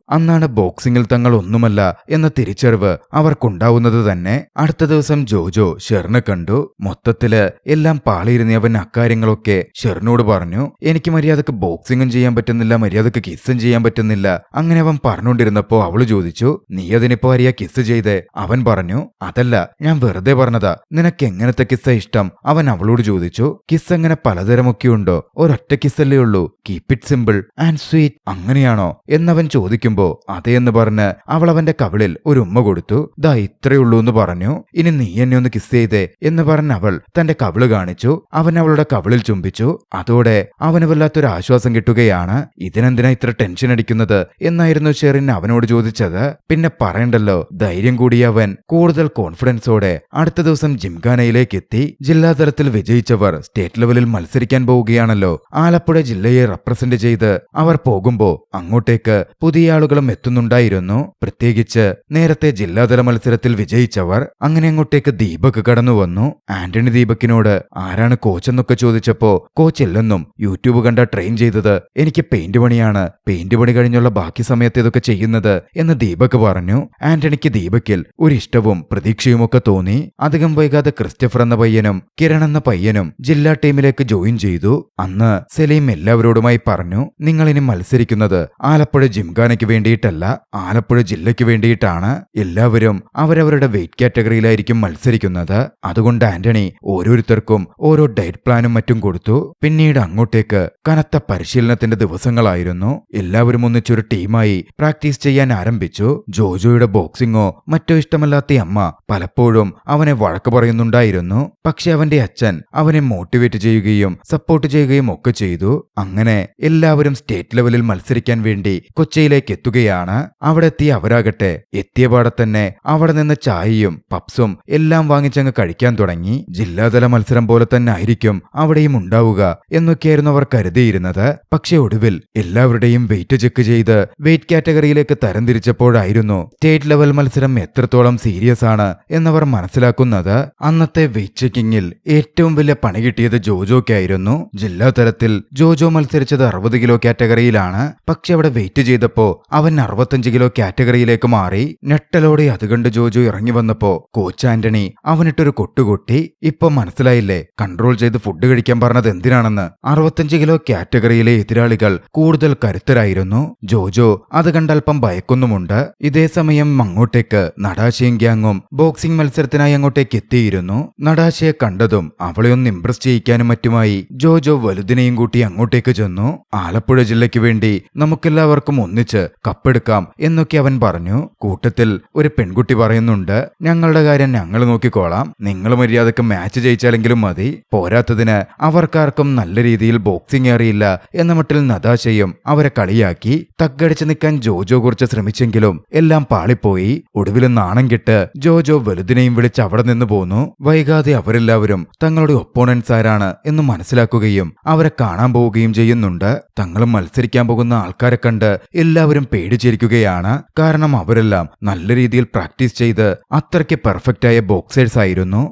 A: അന്നാണ് ബോക്സിംഗിൽ തങ്ങൾ ഒന്നുമല്ല എന്ന തിരിച്ചറിവ് അവർക്കുണ്ടാവുന്നത് തന്നെ. അടുത്ത ദിവസം ജോജോ ഷെറിനെ കണ്ടു. മൊത്തത്തില് എല്ലാം പാളിയിരുന്ന അവൻ അക്കാര്യങ്ങളൊക്കെ ഷെറിനോട് പറഞ്ഞു. എനിക്ക് മര്യാദക്ക് ബോക്സിംഗും ചെയ്യാൻ പറ്റുന്നില്ല, മര്യാദക്ക് കിസ്സും ചെയ്യാൻ പറ്റുന്നില്ല. അങ്ങനെ അവൻ പറഞ്ഞുകൊണ്ടിരുന്നപ്പോ അവള് ചോദിച്ചു നീ അതിനിപ്പോ ആരെയാ കിസ് ചെയ്തേ? അവൻ പറഞ്ഞു അതല്ല, ഞാൻ വെറുതെ പറഞ്ഞതാ, നിനക്ക് എങ്ങനത്തെ കിസ്സാ ഇഷ്ടം? അവൻ അവളോട് ചോദിച്ചു. കിസ് അങ്ങനെ പലതരമൊക്കെ ഉണ്ടോ? ഒരൊറ്റ കിസ്സല്ലേ ഉള്ളൂ, keep it simple and sweet, അങ്ങനെയാണോ എന്നവൻ ചോദിക്കുമ്പോ അതേന്ന് പറഞ്ഞ് അവൾ അവന്റെ കവിളിൽ ഒരു ഉമ്മ കൊടുത്തു. ദാ ഇത്രയുള്ളൂ എന്ന് പറഞ്ഞു. ഇനി നീ എന്നെ ഒന്ന് കിസ് ചെയ്തേ എന്ന് പറഞ്ഞ് അവൾ തന്റെ കവിള് കാണിച്ചു. അവൻ അവളുടെ കവിളിൽ ചുംബിച്ചു. അതോടെ അവന് വല്ലാത്തൊരു ആശ്വാസം കിട്ടുകയാണ്. ഇതിനെന്തിനാ ഇത്ര ടെൻഷൻ അടിക്കുന്നത് എന്നായിരുന്നു ഷെറിൻ അവനോട് ചോദിച്ചത്. പിന്നെ പറയണ്ടല്ലോ, ധൈര്യം കൂടിയ അവൻ കൂടുതൽ കോൺഫിഡൻസോടെ അടുത്ത ദിവസം ജിംഖാനയിലേക്ക് എത്തി. ജില്ലാതലത്തിൽ വിജയിച്ചവർ സ്റ്റേറ്റ് ലെവലിൽ മത്സരിക്കാൻ പോവുകയാണല്ലോ. ആലപ്പുഴ ജില്ലയെ റെപ്രസെന്റ് ചെയ്ത് അവർ പോകുമ്പോ അങ്ങോട്ടേക്ക് പുതിയ ആളുകളും എത്തുന്നുണ്ടായിരുന്നു. പ്രത്യേകിച്ച് നേരത്തെ ജില്ലാതല മത്സരത്തിൽ വിജയിച്ചവർ. അങ്ങനെ അങ്ങോട്ടേക്ക് ദീപക് കടന്നു വന്നു. ആന്റണി ദീപകിനോട് ആരാണ് കോച്ചെന്നൊക്കെ ചോദിച്ചപ്പോ കോച്ച് ഇല്ലെന്നും യൂട്യൂബ് കണ്ട ട്രെയിൻ ചെയ്തത് എനിക്ക് പെയിന്റ് പണിയാണ്, പെയിന്റ് പണി കഴിഞ്ഞുള്ള ബാക്കി സമയത്ത് ഇതൊക്കെ ചെയ്യുന്നത് എന്ന് ദീപക് പറഞ്ഞു. ആന്റണിക്ക് ദീപകിൽ ഒരു ഇഷ്ടവും പ്രതീക്ഷയുമൊക്കെ തോന്നി. അധികം വൈകാതെ ക്രിസ്റ്റഫർ എന്ന പയ്യനും കിരൺ എന്ന പയ്യനും ജില്ലാ ടീമിലേക്ക് ജോയിൻ ചെയ്തു. അന്ന് സലീം എല്ലാവരോടുമായി പറഞ്ഞു നിങ്ങൾ ഇനി മത്സരിക്കുന്നത് ആലപ്പുഴ ജിംഖാനയ്ക്ക് വേണ്ടിയിട്ടല്ല, ആലപ്പുഴ ജില്ലയ്ക്ക് വേണ്ടിയിട്ടാണ്. എല്ലാവരും അവരവരുടെ വെയിറ്റ് കാറ്റഗറിയിലായിരിക്കും മത്സരിക്കുന്നത്. അതുകൊണ്ട് ആന്റണി ഓരോരുത്തർക്കും ഓരോ ഡയറ്റ് പ്ലാനും മറ്റും കൊടുത്തു. പിന്നീട് അങ്ങോട്ടേക്ക് കനത്ത പരിശീലനത്തിന്റെ ദിവസങ്ങളായിരുന്നു. എല്ലാവരും ഒന്നിച്ചൊരു ടീമായി പ്രാക്ടീസ് ചെയ്യാൻ ആരംഭിച്ചു. ജോജോയുടെ ബോക്സിങ്ങോ മറ്റോ ഇഷ്ടമല്ലാത്ത അമ്മ പലപ്പോഴും അവനെ വഴക്ക് പറയുന്നുണ്ടായിരുന്നു. പക്ഷെ അവന്റെ അച്ഛൻ അവനെ മോട്ടിവേറ്റ് ചെയ്യുകയും സപ്പോർട്ട് ചെയ്യുകയും ഒക്കെ ചെയ്തു. അങ്ങനെ എല്ലാവരും സ്റ്റേറ്റ് ലെവലിൽ മത്സരിക്കാൻ വേണ്ടി കൊച്ചിയിലേക്ക് എത്തുകയാണ്. അവിടെ എത്തിയ അവരാകട്ടെ എത്തിയപാടെ തന്നെ അവിടെ നിന്ന് ചായയും പപ്സും എല്ലാം വാങ്ങിച്ചങ്ങ് കഴിക്കാൻ തുടങ്ങി. ജില്ലാതല മത്സരം പോലെ തന്നെ ആയിരിക്കും അവിടെയും ഉണ്ടാവുക എന്നൊക്കെയായിരുന്നു അവർ കരുതിയിരുന്നത്. പക്ഷെ ഒടുവിൽ എല്ലാവരുടെയും വെയിറ്റ് ചെക്ക് ചെയ്ത് വെയിറ്റ് കാറ്റഗറിയിലേക്ക് തരംതിരിച്ചപ്പോഴായിരുന്നു സ്റ്റേറ്റ് ലെവൽ മത്സരം എത്രത്തോളം സീരിയസ് ആണ് എന്നവർ മനസ്സിലാക്കുന്നത്. അന്നത്തെ വെയിറ്റ് ചെക്കിങ്ങിൽ ഏറ്റവും വലിയ പണി കിട്ടിയത് ജോജോയ്ക്കായിരുന്നു. ജില്ലാ തലത്തിൽ ജോജോ മത്സരിച്ചത് 60 കിലോ കാറ്റഗറിയിലാണ്. പക്ഷെ അവിടെ വെയിറ്റ് ചെയ്തപ്പോ അവൻ 65 കിലോ കാറ്റഗറിയിലേക്ക് മാറി. ഞെട്ടലോടെ അത് കണ്ട് ജോജോ ഇറങ്ങി വന്നപ്പോ കോച്ച് ആന്റണി അവനിട്ടൊരു കൊട്ടുകൊട്ടി. ഇപ്പൊ മനസ്സിലായില്ലേ കൺട്രോൾ ചെയ്ത് ഫുഡ് കഴിക്കാൻ പറഞ്ഞത് എന്തിനാണെന്ന്. 65 കിലോ കാറ്റഗറിയിലെ എതിരാളികൾ കൂടുതൽ കരുത്തരായിരുന്നു. ജോജോ അത് കണ്ടൽപ്പം ഭയക്കുന്നുമുണ്ട്. ഇതേ സമയം അങ്ങോട്ടേക്ക് നടാശയും ഗ്യാങ്ങും ബോക്സിംഗ് മത്സരത്തിനായി അങ്ങോട്ടേക്ക് എത്തിയിരുന്നു. നടാശയെ കണ്ടതും അവളെ ഒന്ന് ഇംപ്രസ് ചെയ്യിക്കാനും മറ്റുമായി ജോജോ വലുതിനെയും കൂട്ടി അങ്ങോട്ടേക്ക് ചെന്നു. ആലപ്പുഴ ജില്ലയ്ക്ക് വേണ്ടി നമുക്കെല്ലാവർക്കും ഒന്നിച്ച് കപ്പെടുക്കാം എന്നൊക്കെ അവൻ പറഞ്ഞു. കൂട്ടത്തിൽ ഒരു പെൺകുട്ടി പറയുന്നുണ്ട്, ഞങ്ങളുടെ കാര്യം ഞങ്ങൾ നോക്കിക്കോളാം, നിങ്ങൾ മര്യാദക്ക് മാച്ച് ജയിച്ചാലെങ്കിലും മതി. പോരാത്തതിന് അവർക്കാർക്കും നല്ല രീതിയിൽ ബോക്സിംഗ് അറിയില്ല എന്ന മട്ടിൽ നടാശയും അവരെ കളിയാക്കി. തക്കടിച്ചു നിൽക്കാൻ ജോജോ കുറച്ച് ശ്രമിച്ചെങ്കിലും എല്ലാം പാളിപ്പോയി. ഒടുവിൽ നാണം കെട്ട് ജോജോ വലുതിനെയും വിളിച്ച് അവിടെ നിന്ന് പോന്നു. വൈകാതെ അവരെല്ലാവരും തങ്ങളുടെ ഒപ്പോണൻസ് ആരാണ് എന്ന് മനസ്സിലാക്കുകയും അവരെ കാണാൻ പോവുകയും ചെയ്യുന്നുണ്ട്. തങ്ങളും മത്സരിക്കാൻ പോകുന്ന ആൾക്കാരെ കണ്ട് എല്ലാവരും പേടിച്ചിരിക്കുകയാണ്. കാരണം അവരെല്ലാം നല്ല രീതിയിൽ പ്രാക്ടീസ് ചെയ്ത് അത്രയ്ക്ക് പെർഫെക്റ്റായ ബോക്സേഴ്സ് ആയിരുന്നു.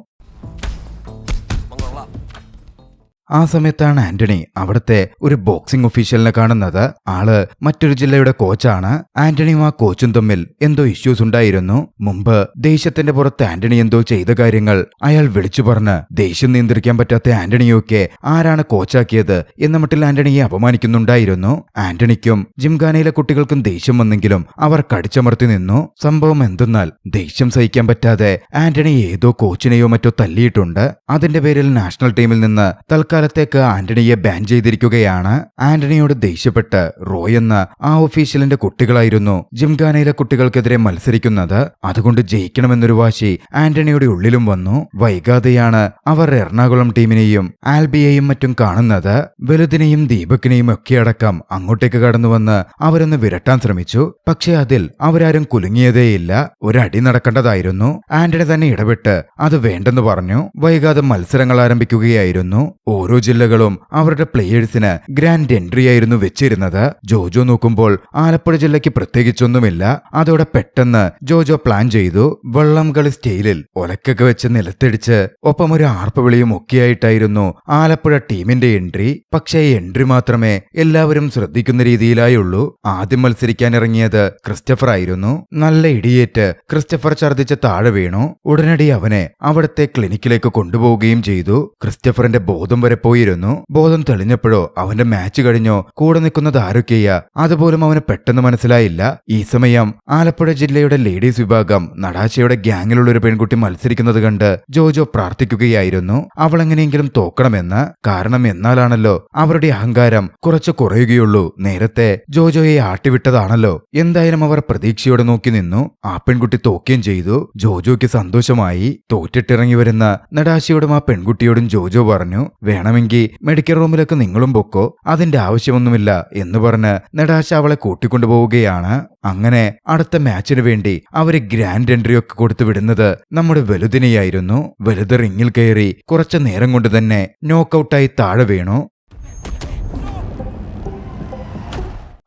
A: ആ സമയത്താണ് ആന്റണി അവിടുത്തെ ഒരു ബോക്സിംഗ് ഒഫീഷ്യലിനെ കാണുന്നത്. ആള് മറ്റൊരു ജില്ലയുടെ കോച്ചാണ്. ആന്റണിയും ആ കോച്ചും തമ്മിൽ എന്തോ ഇഷ്യൂസ് ഉണ്ടായിരുന്നു. മുമ്പ് ദേഷ്യത്തിന്റെ പുറത്ത് ആന്റണി എന്തോ ചെയ്ത കാര്യങ്ങൾ അയാൾ വിളിച്ചു പറഞ്ഞ് ദേഷ്യം നിയന്ത്രിക്കാൻ പറ്റാത്ത ആന്റണിയൊക്കെ ആരാണ് കോച്ചാക്കിയത് എന്ന മട്ടിൽ ആന്റണിയെ അപമാനിക്കുന്നുണ്ടായിരുന്നു. ആന്റണിക്കും ജിംഖാനയിലെ കുട്ടികൾക്കും ദേഷ്യം വന്നെങ്കിലും അവർ കടിച്ചമർത്തി നിന്നു. സംഭവം എന്തെന്നാൽ ദേഷ്യം സഹിക്കാൻ പറ്റാതെ ആന്റണി ഏതോ കോച്ചിനെയോ മറ്റോ തല്ലിയിട്ടുണ്ട്. അതിന്റെ പേരിൽ നാഷണൽ ടീമിൽ നിന്ന് തൽക്കാലത്തേക്ക് ആന്റണിയെ ബാൻ ചെയ്തിരിക്കുകയാണ്. ആന്റണിയോട് ദേഷ്യപ്പെട്ട് റോയ് എന്ന ആ ഒഫീഷ്യലിന്റെ കുട്ടികളായിരുന്നു ജിംഖാനയിലെ കുട്ടികൾക്കെതിരെ മത്സരിക്കുന്നത്. അതുകൊണ്ട് ജയിക്കണമെന്നൊരു വാശി ആന്റണിയുടെ ഉള്ളിലും വന്നു. വൈകാതെയാണ് അവർ എറണാകുളം ടീമിനെയും ആൽബിയെയും മറ്റും കാണുന്നത്. വലുതിനെയും ദീപകിനെയും ഒക്കെ അടക്കം അങ്ങോട്ടേക്ക് കടന്നു വന്ന് അവരൊന്ന് വിരട്ടാൻ ശ്രമിച്ചു. പക്ഷെ അതിൽ അവരാരും കുലുങ്ങിയതേയില്ല. ഒരടി നടക്കേണ്ടതായിരുന്നു. ആന്റണി തന്നെ ഇടപെട്ട് അത് വേണ്ടെന്ന് പറഞ്ഞു. വൈകാതെ മത്സരങ്ങൾ ആരംഭിക്കുകയായിരുന്നു. ഓരോ ജില്ലകളും അവരുടെ പ്ലേയേഴ്സിന് ഗ്രാൻഡ് എൻട്രി ആയിരുന്നു വെച്ചിരുന്നത്. ജോജോ നോക്കുമ്പോൾ ആലപ്പുഴ ജില്ലയ്ക്ക് പ്രത്യേകിച്ചൊന്നുമില്ല. അതോടെ പെട്ടെന്ന് ജോജോ പ്ലാൻ ചെയ്തു. വള്ളം കളി സ്റ്റൈലിൽ ഒലക്കൊക്കെ വെച്ച് നിലത്തടിച്ച് ഒപ്പം ഒരു ആർപ്പുവിളിയും ഒക്കെയായിട്ടായിരുന്നു ആലപ്പുഴ ടീമിന്റെ എൻട്രി. പക്ഷേ എൻട്രി മാത്രമേ എല്ലാവരും ശ്രദ്ധിക്കുന്ന രീതിയിലായുള്ളൂ. ആദ്യം മത്സരിക്കാനിറങ്ങിയത് ക്രിസ്റ്റഫർ ആയിരുന്നു. നല്ല ഇടിയേറ്റ് ക്രിസ്റ്റഫർ ഛർദ്ദിച്ച് താഴെ വീണു. ഉടനടി അവനെ അവിടുത്തെ ക്ലിനിക്കിലേക്ക് കൊണ്ടുപോവുകയും ചെയ്തു. ക്രിസ്റ്റഫറിന്റെ ബോധം വരെ പോയിരുന്നു. ബോധം തെളിഞ്ഞപ്പോഴോ അവന്റെ മാച്ച് കഴിഞ്ഞോ കൂടെ നിൽക്കുന്നത് ആരൊക്കെയാ അതുപോലും അവന് പെട്ടെന്ന് മനസ്സിലായില്ല. ഈ സമയം ആലപ്പുഴ ജില്ലയുടെ ലേഡീസ് വിഭാഗം നടാശയുടെ ഗ്യാങ്ങിലുള്ള ഒരു പെൺകുട്ടി മത്സരിക്കുന്നത് കണ്ട് ജോജോ പ്രാർത്ഥിക്കുകയായിരുന്നു അവളെങ്ങനെയെങ്കിലും തോക്കണമെന്ന്. കാരണം എന്നാലാണല്ലോ അവരുടെ അഹങ്കാരം കുറച്ച് കുറയുകയുള്ളൂ. നേരത്തെ ജോജോയെ ആട്ടിവിട്ടതാണല്ലോ. എന്തായാലും അവർ പ്രതീക്ഷയോടെ നോക്കി നിന്നു. ആ പെൺകുട്ടി തോക്കുകയും ചെയ്തു. ജോജോയ്ക്ക് സന്തോഷമായി. തോറ്റിട്ടിറങ്ങി വരുന്ന നടാശയോടും ആ പെൺകുട്ടിയോടും ജോജോ പറഞ്ഞു, വേണമെങ്കിൽ മെഡിക്കൽ റൂമിലേക്ക് നിങ്ങളും പൊക്കോ, അതിന്റെ ആവശ്യമൊന്നുമില്ല എന്ന് പറഞ്ഞ് നടാശ അവളെ കൂട്ടിക്കൊണ്ടുപോവുകയാണ്. അങ്ങനെ അടുത്ത മാച്ചിന് വേണ്ടി അവര് ഗ്രാൻഡ് എൻട്രി ഒക്കെ കൊടുത്തു വിടുന്നത് നമ്മുടെ വലുതിനെയായിരുന്നു. വലുത് റിങ്ങിൽ കയറി കുറച്ചു നേരം കൊണ്ട് തന്നെ നോക്കൌട്ടായി താഴെ വീണു.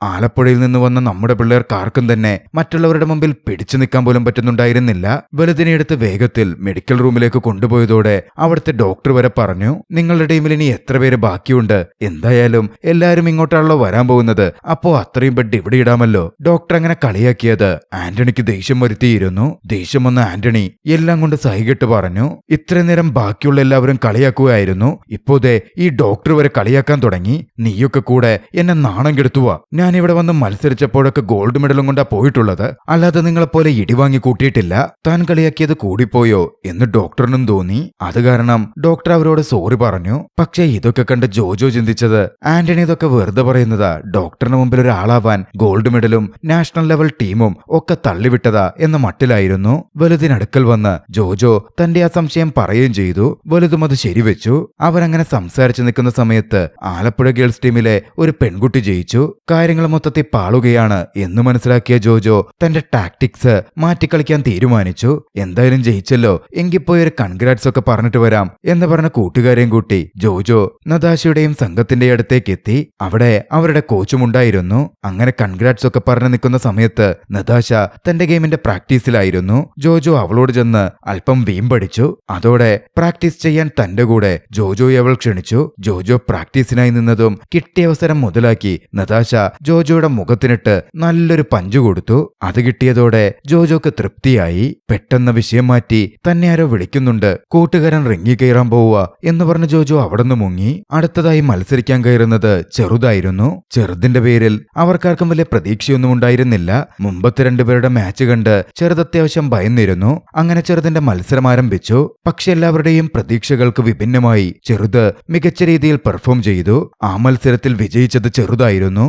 A: ആലപ്പുഴയിൽ നിന്ന് വന്ന നമ്മുടെ പിള്ളേർക്കാർക്കും തന്നെ മറ്റുള്ളവരുടെ മുമ്പിൽ പിടിച്ചു നിൽക്കാൻ പോലും പറ്റുന്നുണ്ടായിരുന്നില്ല. വലുതിനെ എടുത്ത് വേഗത്തിൽ മെഡിക്കൽ റൂമിലേക്ക് കൊണ്ടുപോയതോടെ അവിടുത്തെ ഡോക്ടർ വരെ പറഞ്ഞു, നിങ്ങളുടെ ടീമിൽ ഇനി എത്ര പേര് ബാക്കിയുണ്ട്? എന്തായാലും എല്ലാരും ഇങ്ങോട്ടാണല്ലോ വരാൻ പോകുന്നത്, അപ്പോ അത്രയും ബെഡ് ഇവിടെ ഇടാമല്ലോ. ഡോക്ടർ അങ്ങനെ കളിയാക്കിയത് ആന്റണിക്ക് ദേഷ്യം വരുത്തിയിരുന്നു. ദേഷ്യം വന്ന ആന്റണി എല്ലാം കൊണ്ട് സഹികെട്ട് പറഞ്ഞു, ഇത്രയും നേരം ബാക്കിയുള്ള എല്ലാവരും കളിയാക്കുകയായിരുന്നു, ഇപ്പോഴേ ഈ ഡോക്ടർ വരെ കളിയാക്കാൻ തുടങ്ങി. നീയൊക്കെ കൂടെ എന്നെ നാണം കെടുത്തുവാ. ഞാൻ ഞാനിവിടെ വന്ന് മത്സരിച്ചപ്പോഴൊക്കെ ഗോൾഡ് മെഡലും കൊണ്ടാ പോയിട്ടുള്ളത്, അല്ലാതെ നിങ്ങളെപ്പോലെ ഇടിവാങ്ങി കൂട്ടിയിട്ടില്ല. താൻ കളിയാക്കിയത് കൂടിപ്പോയോ എന്ന് ഡോക്ടറിനും തോന്നി. അത് കാരണം ഡോക്ടർ അവരോട് സോറി പറഞ്ഞു. പക്ഷേ ഇതൊക്കെ കണ്ട് ജോജോ ചിന്തിച്ചത് ആന്റണി ഇതൊക്കെ വെറുതെ പറയുന്നതാ, ഡോക്ടറിന് മുമ്പിൽ ഒരാളാവാൻ ഗോൾഡ് മെഡലും നാഷണൽ ലെവൽ ടീമും ഒക്കെ തള്ളിവിട്ടതാ എന്ന മട്ടിലായിരുന്നു. വലുതിനടുക്കൽ വന്ന് ജോജോ തന്റെ ആ സംശയം പറയുകയും ചെയ്തു. വലുതും അത് ശരിവെച്ചു. അവരങ്ങനെ സംസാരിച്ചു നിൽക്കുന്ന സമയത്ത് ആലപ്പുഴ ഗേൾസ് ടീമിലെ ഒരു പെൺകുട്ടി ജയിച്ചു. കാര്യങ്ങൾ മൊത്തത്തിൽ പാളുകയാണ് എന്ന് മനസ്സിലാക്കിയ ജോജോ തന്റെ ടാക്ടിക്സ് മാറ്റിക്കളിക്കാൻ തീരുമാനിച്ചു. എന്തായാലും ജയിച്ചല്ലോ, എങ്കിൽ പോയി ഒരു കൺഗ്രാറ്റ്സ് ഒക്കെ പറഞ്ഞിട്ട് വരാം എന്ന് പറഞ്ഞ കൂട്ടുകാരെയും കൂട്ടി ജോജോ നതാശയുടെയും സംഘത്തിന്റെ അടുത്തേക്ക് എത്തി. അവിടെ അവരുടെ കോച്ചുമുണ്ടായിരുന്നു. അങ്ങനെ കൺഗ്രാറ്റ്സ് ഒക്കെ പറഞ്ഞു നിൽക്കുന്ന സമയത്ത് നതാശ തന്റെ ഗെയിമിന്റെ പ്രാക്ടീസിലായിരുന്നു. ജോജോ അവളോട് ചെന്ന് അല്പം വീമ്പടിച്ചു. അതോടെ പ്രാക്ടീസ് ചെയ്യാൻ തന്റെ കൂടെ ജോജോയെ അവൾ ക്ഷണിച്ചു. ജോജോ പ്രാക്ടീസിനായി നിന്നതും കിട്ടിയ അവസരം മുതലാക്കി നതാശ ജോജോയുടെ മുഖത്തിനിട്ട് നല്ലൊരു പഞ്ചു കൊടുത്തു. അത് കിട്ടിയതോടെ ജോജോക്ക് തൃപ്തിയായി. പെട്ടെന്ന് വിഷയം മാറ്റി തന്നെ ആരോ വിളിക്കുന്നുണ്ട്, കൂട്ടുകാരൻ റിങ്ങി കയറാൻ പോവുക എന്ന് പറഞ്ഞ് ജോജോ അവിടുന്ന് മുങ്ങി. അടുത്തതായി മത്സരിക്കാൻ കയറുന്നത് ചെറുതായിരുന്നു. ചെറുതിന്റെ പേരിൽ അവർക്കാർക്കും വലിയ പ്രതീക്ഷയൊന്നും ഉണ്ടായിരുന്നില്ല. മുമ്പത്തെ രണ്ടുപേരുടെ മാച്ച് കണ്ട് ചെറുത് അത്യാവശ്യം ഭയന്നിരുന്നു. അങ്ങനെ ചെറുതിന്റെ മത്സരം ആരംഭിച്ചു. പക്ഷെ എല്ലാവരുടെയും പ്രതീക്ഷകൾക്ക് വിഭിന്നമായി ചെറുത് മികച്ച രീതിയിൽ പെർഫോം ചെയ്തു. ആ മത്സരത്തിൽ വിജയിച്ചത് ചെറുതായിരുന്നു.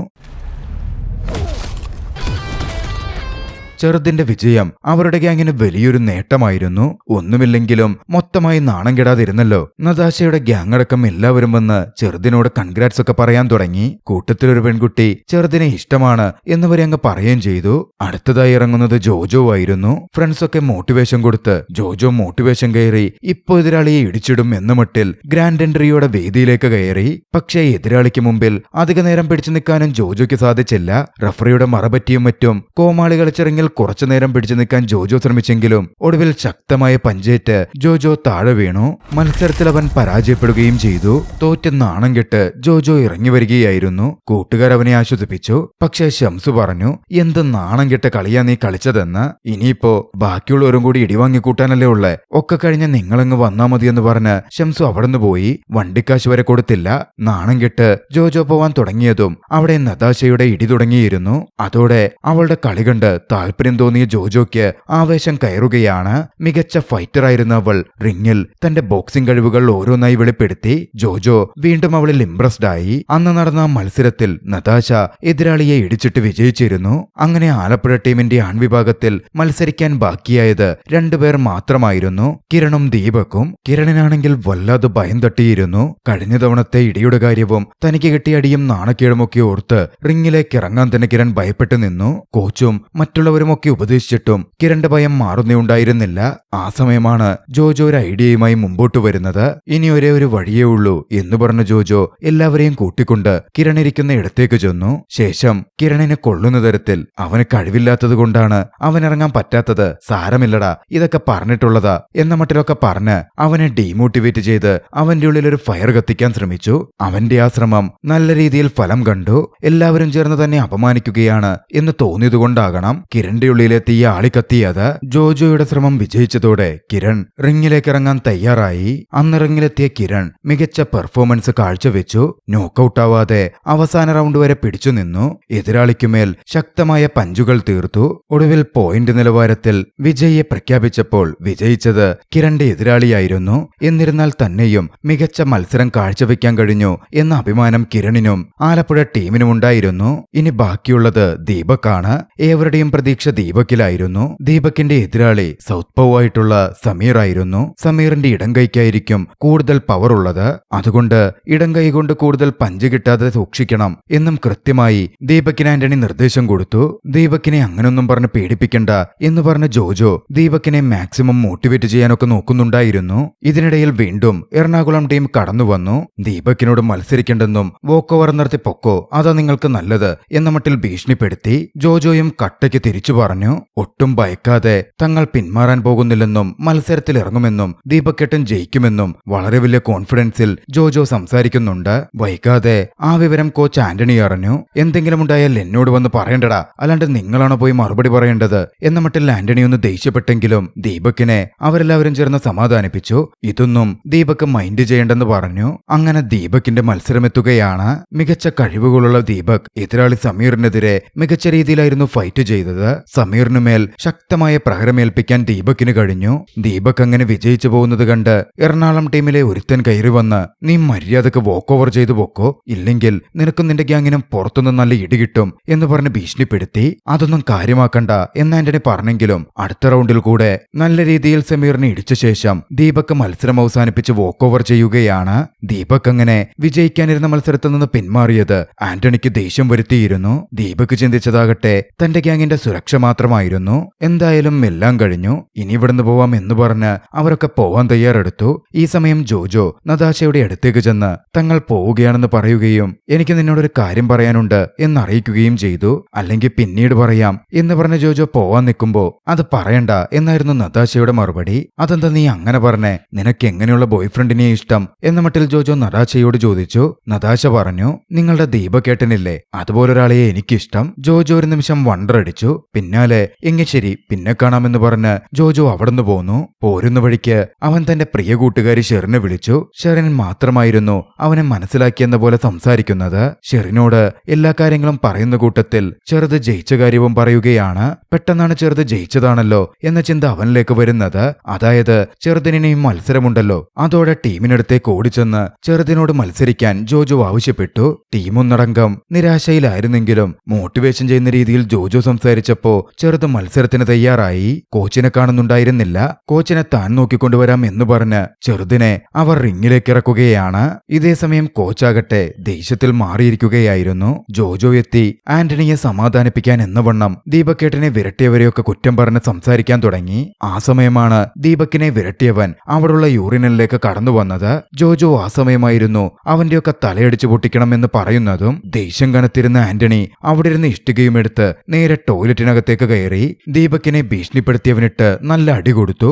A: ചെറുതിന്റെ വിജയം അവരുടെ ഗ്യാങ്ങിന് വലിയൊരു നേട്ടമായിരുന്നു. ഒന്നുമില്ലെങ്കിലും മൊത്തമായി നാണം കെടാതിരുന്നല്ലോ. നതാശയുടെ ഗ്യാങ് അടക്കം എല്ലാവരും വന്ന് ചെറുതിനോട് കൺഗ്രാറ്റ്സ് ഒക്കെ പറയാൻ തുടങ്ങി. കൂട്ടത്തിലൊരു പെൺകുട്ടി ചെറുതിനെ ഇഷ്ടമാണ് എന്നിവരെ അങ്ങ് പറയുകയും ചെയ്തു. അടുത്തതായി ഇറങ്ങുന്നത് ജോജോ ആയിരുന്നു. ഫ്രണ്ട്സൊക്കെ മോട്ടിവേഷൻ കൊടുത്ത് ജോജോ മോട്ടിവേഷൻ കയറി ഇപ്പോ എതിരാളിയെ ഇടിച്ചിടും എന്ന മട്ടിൽ ഗ്രാൻഡ് എൻട്രിയോടെ വേദിയിലേക്ക് കയറി. പക്ഷേ എതിരാളിക്ക് മുമ്പിൽ അധിക നേരം പിടിച്ചു നിൽക്കാനും ജോജോയ്ക്ക് സാധിച്ചില്ല. റഫറിയുടെ മറപറ്റിയും മറ്റും കോമാളി കളിച്ചിറങ്ങിൽ കുറച്ചുനേരം പിടിച്ചു നിൽക്കാൻ ജോജോ ശ്രമിച്ചെങ്കിലും ഒടുവിൽ ശക്തമായ പഞ്ചേറ്റ് ജോജോ താഴെ വീണു. മത്സരത്തിൽ അവൻ പരാജയപ്പെടുകയും ചെയ്തു. തോറ്റ് നാണം കെട്ട് ജോജോ ഇറങ്ങി വരികയായിരുന്നു. കൂട്ടുകാർ അവനെ ആശ്വസിപ്പിച്ചു. പക്ഷേ ഷംസു പറഞ്ഞു, എന്ത് നാണം കെട്ട കളിയാ നീ കളിച്ചതെന്ന്. ഇനിയിപ്പോ ബാക്കിയുള്ളവരും കൂടി ഇടിവാങ്ങി കൂട്ടാനല്ലേ ഉള്ളേ, ഒക്കെ കഴിഞ്ഞ് നിങ്ങളങ്ങ് വന്നാ മതിയെന്ന് പറഞ്ഞ് ഷംസു അവിടുന്ന് പോയി. വണ്ടിക്കാശ് വരെ കൊടുത്തില്ല. നാണം കെട്ട് ജോജോ പോവാൻ തുടങ്ങിയതും അവിടെ നതാശയുടെ ഇടി തുടങ്ങിയിരുന്നു. അതോടെ അവളുടെ കളി കണ്ട് താല്പര്യം തോന്നിയ ജോജോയ്ക്ക് ആവേശം കയറുകയാണ്. മികച്ച ഫൈറ്ററായിരുന്ന അവൾ റിങ്ങിൽ തന്റെ ബോക്സിംഗ് കഴിവുകൾ ഓരോന്നായി വെളിപ്പെടുത്തി. ജോജോ വീണ്ടും അവളിൽ ഇംപ്രസ്ഡ് ആയി. അന്ന് നടന്ന മത്സരത്തിൽ നതാശ എതിരാളിയെ ഇടിച്ചിട്ട് വിജയിച്ചിരുന്നു. അങ്ങനെ ആലപ്പുഴ ടീമിന്റെ ആൺവിഭാഗത്തിൽ മത്സരിക്കാൻ ബാക്കിയായത് രണ്ടുപേർ മാത്രമായിരുന്നു, കിരണും ദീപക്കും. കിരണിനാണെങ്കിൽ വല്ലാതെ ഭയം തട്ടിയിരുന്നു. കഴിഞ്ഞ തവണത്തെ ഇടിയുടെ കാര്യവും തനിക്ക് കിട്ടിയ അടിയും നാണക്കേടുമൊക്കെ ഓർത്ത് റിങ്ങിലേക്ക് ഇറങ്ങാൻ തന്നെ കിരൺ ഭയപ്പെട്ടു നിന്നു. കോച്ചും മറ്റുള്ളവരും ഒക്കെ ഉപദേശിച്ചിട്ടും കിരണിന്റെ ഭയം മാറുന്നേണ്ടായിരുന്നില്ല. ആ സമയമാണ് ജോജോ ഒരു ഐഡിയയുമായി മുമ്പോട്ട് വരുന്നത്. ഇനി ഒരേ ഒരു വഴിയേ ഉള്ളൂ എന്ന് പറഞ്ഞ ജോജോ എല്ലാവരെയും കൂട്ടിക്കൊണ്ട് കിരൺ ഇരിക്കുന്ന ഇടത്തേക്ക് ചെന്നു. ശേഷം കിരണിനെ കൊള്ളുന്ന തരത്തിൽ അവന് കഴിവില്ലാത്തത് കൊണ്ടാണ് അവൻ ഇറങ്ങാൻ പറ്റാത്തത്, സാരമില്ലടാ ഇതൊക്കെ പറഞ്ഞിട്ടുള്ളതാ എന്ന മട്ടിലൊക്കെ പറഞ്ഞ് അവനെ ഡീമോട്ടിവേറ്റ് ചെയ്ത് അവന്റെ ഉള്ളിൽ ഒരു ഫയർ കത്തിക്കാൻ ശ്രമിച്ചു. അവന്റെ ആ ശ്രമം നല്ല രീതിയിൽ ഫലം കണ്ടു. എല്ലാവരും ചേർന്ന് തന്നെ അപമാനിക്കുകയാണ് എന്ന് തോന്നിയതുകൊണ്ടാകണം കിരണിന്റെ ഉള്ളിലെത്തി ഈ ആളിക്കത്തിയത്. ജോജോയുടെ ശ്രമം വിജയിച്ചതോടെ കിരൺ റിങ്ങിലേക്ക് ഇറങ്ങാൻ തയ്യാറായി. അന്ന് റിങ്ങിലെത്തിയ കിരൺ മികച്ച പെർഫോമൻസ് കാഴ്ചവെച്ചു. നോക്കൌട്ടാവാതെ അവസാന റൗണ്ട് വരെ പിടിച്ചു നിന്നു. എതിരാളിക്കുമേൽ ശക്തമായ പഞ്ചുകൾ തീർത്തു. ഒടുവിൽ പോയിന്റ് നിലവാരത്തിൽ വിജയിയെ പ്രഖ്യാപിച്ചപ്പോൾ വിജയിച്ചത് കിരണിന്റെ എതിരാളിയായിരുന്നു. എന്നിരുന്നാൽ തന്നെയും മികച്ച മത്സരം കാഴ്ചവെക്കാൻ കഴിഞ്ഞു എന്ന അഭിമാനം കിരണിനും ആലപ്പുഴ ടീമിനുമുണ്ടായിരുന്നു. ഇനി ബാക്കിയുള്ളത് ദീപക്കാണ്. ഏവരുടെയും പ്രതീക്ഷ ദീപക്കിലായിരുന്നു. ദീപക്കിന്റെ എതിരാളി സൗത്ത് പൗ ആയിട്ടുള്ള സമീർ ആയിരുന്നു. സമീറിന്റെ ഇടം കൈക്കായിരിക്കും കൂടുതൽ പവർ ഉള്ളത്. അതുകൊണ്ട് ഇടം കൈ കൊണ്ട് കൂടുതൽ പഞ്ച് കിട്ടാതെ സൂക്ഷിക്കണം എന്നും കൃത്യമായി ദീപക്കിന് ആന്റണി നിർദ്ദേശം കൊടുത്തു. ദീപക്കിനെ അങ്ങനൊന്നും പറഞ്ഞ് പേടിപ്പിക്കണ്ട എന്ന് പറഞ്ഞ ജോജോ ദീപക്കിനെ മാക്സിമം മോട്ടിവേറ്റ് ചെയ്യാനൊക്കെ നോക്കുന്നുണ്ടായിരുന്നു. ഇതിനിടയിൽ വീണ്ടും എറണാകുളം ടീം കടന്നു വന്നു. ദീപക്കിനോട് മത്സരിക്കേണ്ടെന്നും വോക്ക് ഓവർ നടത്തി പൊക്കോ, അതാ നിങ്ങൾക്ക് നല്ലത് എന്ന മട്ടിൽ ഭീഷണിപ്പെടുത്തി. ജോജോയും കട്ടയ്ക്ക് തിരിച്ചു വിളിച്ചു പറഞ്ഞു. ഒട്ടും ഭയക്കാതെ തങ്ങൾ പിന്മാറാൻ പോകുന്നില്ലെന്നും മത്സരത്തിൽ ഇറങ്ങുമെന്നും ദീപക്കേട്ടൻ ജയിക്കുമെന്നും വളരെ വലിയ കോൺഫിഡൻസിൽ ജോജോ സംസാരിക്കുന്നുണ്ട്. വൈകാതെ ആ വിവരം കോച്ച് ആന്റണി അറിഞ്ഞു. എന്തെങ്കിലും ഉണ്ടായാൽ എന്നോട് വന്ന് പറയണ്ടടാ, അല്ലാണ്ട് നിങ്ങളാണോ പോയി മറുപടി പറയേണ്ടത് എന്ന മട്ടിൽ ആന്റണി ഒന്ന് ദേഷ്യപ്പെട്ടെങ്കിലും ദീപക്കിനെ അവരെല്ലാവരും ചേർന്ന് സമാധാനിപ്പിച്ചു. ഇതൊന്നും ദീപക് മൈൻഡ് ചെയ്യേണ്ടെന്ന് പറഞ്ഞു. അങ്ങനെ ദീപകിന്റെ മത്സരമെത്തുകയാണ്. മികച്ച കഴിവുകളുള്ള ദീപക് എതിരാളി സമീറിനെതിരെ മികച്ച രീതിയിലായിരുന്നു ഫൈറ്റ് ചെയ്തത്. സമീറിനുമേൽ ശക്തമായ പ്രഹരമേൽപ്പിക്കാൻ ദീപകിന് കഴിഞ്ഞു. ദീപക് അങ്ങനെ വിജയിച്ചു പോകുന്നത് കണ്ട് എറണാകുളം ടീമിലെ ഒരുത്തൻ കയറി വന്ന്, നീ മര്യാദക്ക് വോക്ക് ഓവർ ചെയ്തു പോക്കോ, ഇല്ലെങ്കിൽ നിനക്കും നിന്റെ ഗ്യാങ്ങിനും പുറത്തുനിന്ന് നല്ല ഇടി കിട്ടും എന്ന് പറഞ്ഞ് ഭീഷണിപ്പെടുത്തി. അതൊന്നും കാര്യമാക്കണ്ട എന്ന് ആന്റണി പറഞ്ഞെങ്കിലും അടുത്ത റൗണ്ടിൽ കൂടെ നല്ല രീതിയിൽ സമീറിനെ ഇടിച്ച ശേഷം ദീപക് മത്സരം അവസാനിപ്പിച്ച് വോക്ക് ഓവർ ചെയ്യുകയാണ്. ദീപക് അങ്ങനെ വിജയിക്കാനിരുന്ന മത്സരത്തിൽ നിന്ന് പിന്മാറിയത് ആന്റണിക്ക് ദേഷ്യം വരുത്തിയിരുന്നു. ദീപക് ചിന്തിച്ചതാകട്ടെ തന്റെ ഗ്യാങ്ങിന്റെ സുരക്ഷ മാത്രമായിരുന്നു. എന്തായാലും എല്ലാം കഴിഞ്ഞു, ഇനി ഇവിടുന്ന് പോവാം എന്ന് പറഞ്ഞ് അവരൊക്കെ പോവാൻ തയ്യാറെടുത്തു. ഈ സമയം ജോജോ നതാശയുടെ അടുത്തേക്ക് ചെന്ന് തങ്ങൾ പോവുകയാണെന്ന് പറയുകയും എനിക്ക് നിന്നോടൊരു കാര്യം പറയാനുണ്ട് എന്നറിയിക്കുകയും ചെയ്തു. അല്ലെങ്കിൽ പിന്നീട് പറയാം എന്ന് പറഞ്ഞ ജോജോ പോവാൻ നിൽക്കുമ്പോ അത് പറയണ്ട എന്നായിരുന്നു നതാശയുടെ മറുപടി. അതെന്താ നീ അങ്ങനെ പറഞ്ഞേ, നിനക്ക് എങ്ങനെയുള്ള ബോയ്ഫ്രണ്ടിനെ ഇഷ്ടം എന്ന മട്ടിൽ ജോജോ നതാശയോട് ചോദിച്ചു. നതാശ പറഞ്ഞു, നിങ്ങളുടെ ദീപക്കേട്ടനില്ലേ അതുപോലൊരാളെയെ എനിക്കിഷ്ടം. ജോജോ ഒരു നിമിഷം വണ്ടറടിച്ചു. പിന്നാലെ എങ്കിൽ ശരി പിന്നെ കാണാമെന്ന് പറഞ്ഞ് ജോജോ അവിടുന്ന് പോന്നു. പോരുന്ന വഴിക്ക് അവൻ തന്റെ പ്രിയ കൂട്ടുകാരി ഷെറിനെ വിളിച്ചു. ഷെറിൻ മാത്രമായിരുന്നു അവനെ മനസ്സിലാക്കിയെന്ന പോലെ സംസാരിക്കുന്നത്. ഷെറിനോട് എല്ലാ കാര്യങ്ങളും പറയുന്ന കൂട്ടത്തിൽ ചെറുത് ജയിച്ച കാര്യവും പറയുകയാണ്. പെട്ടെന്നാണ് ചെറുത് ജയിച്ചതാണല്ലോ എന്ന ചിന്ത അവനിലേക്ക് വരുന്നത്. അതായത് ചെറുതിനെയും മത്സരമുണ്ടല്ലോ. അതോടെ ടീമിനടുത്തേക്ക് ഓടിച്ചെന്ന് ചെറുതിനോട് മത്സരിക്കാൻ ജോജോ ആവശ്യപ്പെട്ടു. ടീമൊന്നടങ്കം നിരാശയിലായിരുന്നെങ്കിലും മോട്ടിവേഷൻ ചെയ്യുന്ന രീതിയിൽ ജോജോ സംസാരിച്ചപ്പോ ചെറുത് മത്സരത്തിന് തയ്യാറായി. കോച്ചിനെ കാണുന്നുണ്ടായിരുന്നില്ല. കോച്ചിനെ താൻ നോക്കിക്കൊണ്ടുവരാം എന്ന് പറഞ്ഞ് ചെറുതിനെ അവർ റിങ്ങിലേക്ക് ഇറക്കുകയാണ്. ഇതേസമയം കോച്ചാകട്ടെ ദേഷ്യത്തിൽ മാറിയിരിക്കുകയായിരുന്നു. ജോജോ എത്തി ആന്റണിയെ സമാധാനിപ്പിക്കാൻ എന്നവണ്ണം ദീപക്കേട്ടനെ വിരട്ടിയവരെയൊക്കെ കുറ്റം പറഞ്ഞ് സംസാരിക്കാൻ തുടങ്ങി. ആ സമയമാണ് ദീപക്കിനെ വിരട്ടിയവൻ അവിടുള്ള യൂറിനലിലേക്ക് കടന്നു വന്നത്. ജോജോ ആ സമയമായിരുന്നു അവന്റെയൊക്കെ തലയടിച്ചു പൊട്ടിക്കണമെന്ന് പറയുന്നതും. ദേഷ്യം കനത്തിരുന്ന ആന്റണി അവിടെ ഇരുന്ന് ഇഷ്ടികയും എടുത്ത് നേരെ ടോയ്ലറ്റിനകത്തേക്ക് കയറി ദീപക്കിനെ ഭീഷണിപ്പെടുത്തിയവനിട്ട് നല്ല അടി കൊടുത്തു.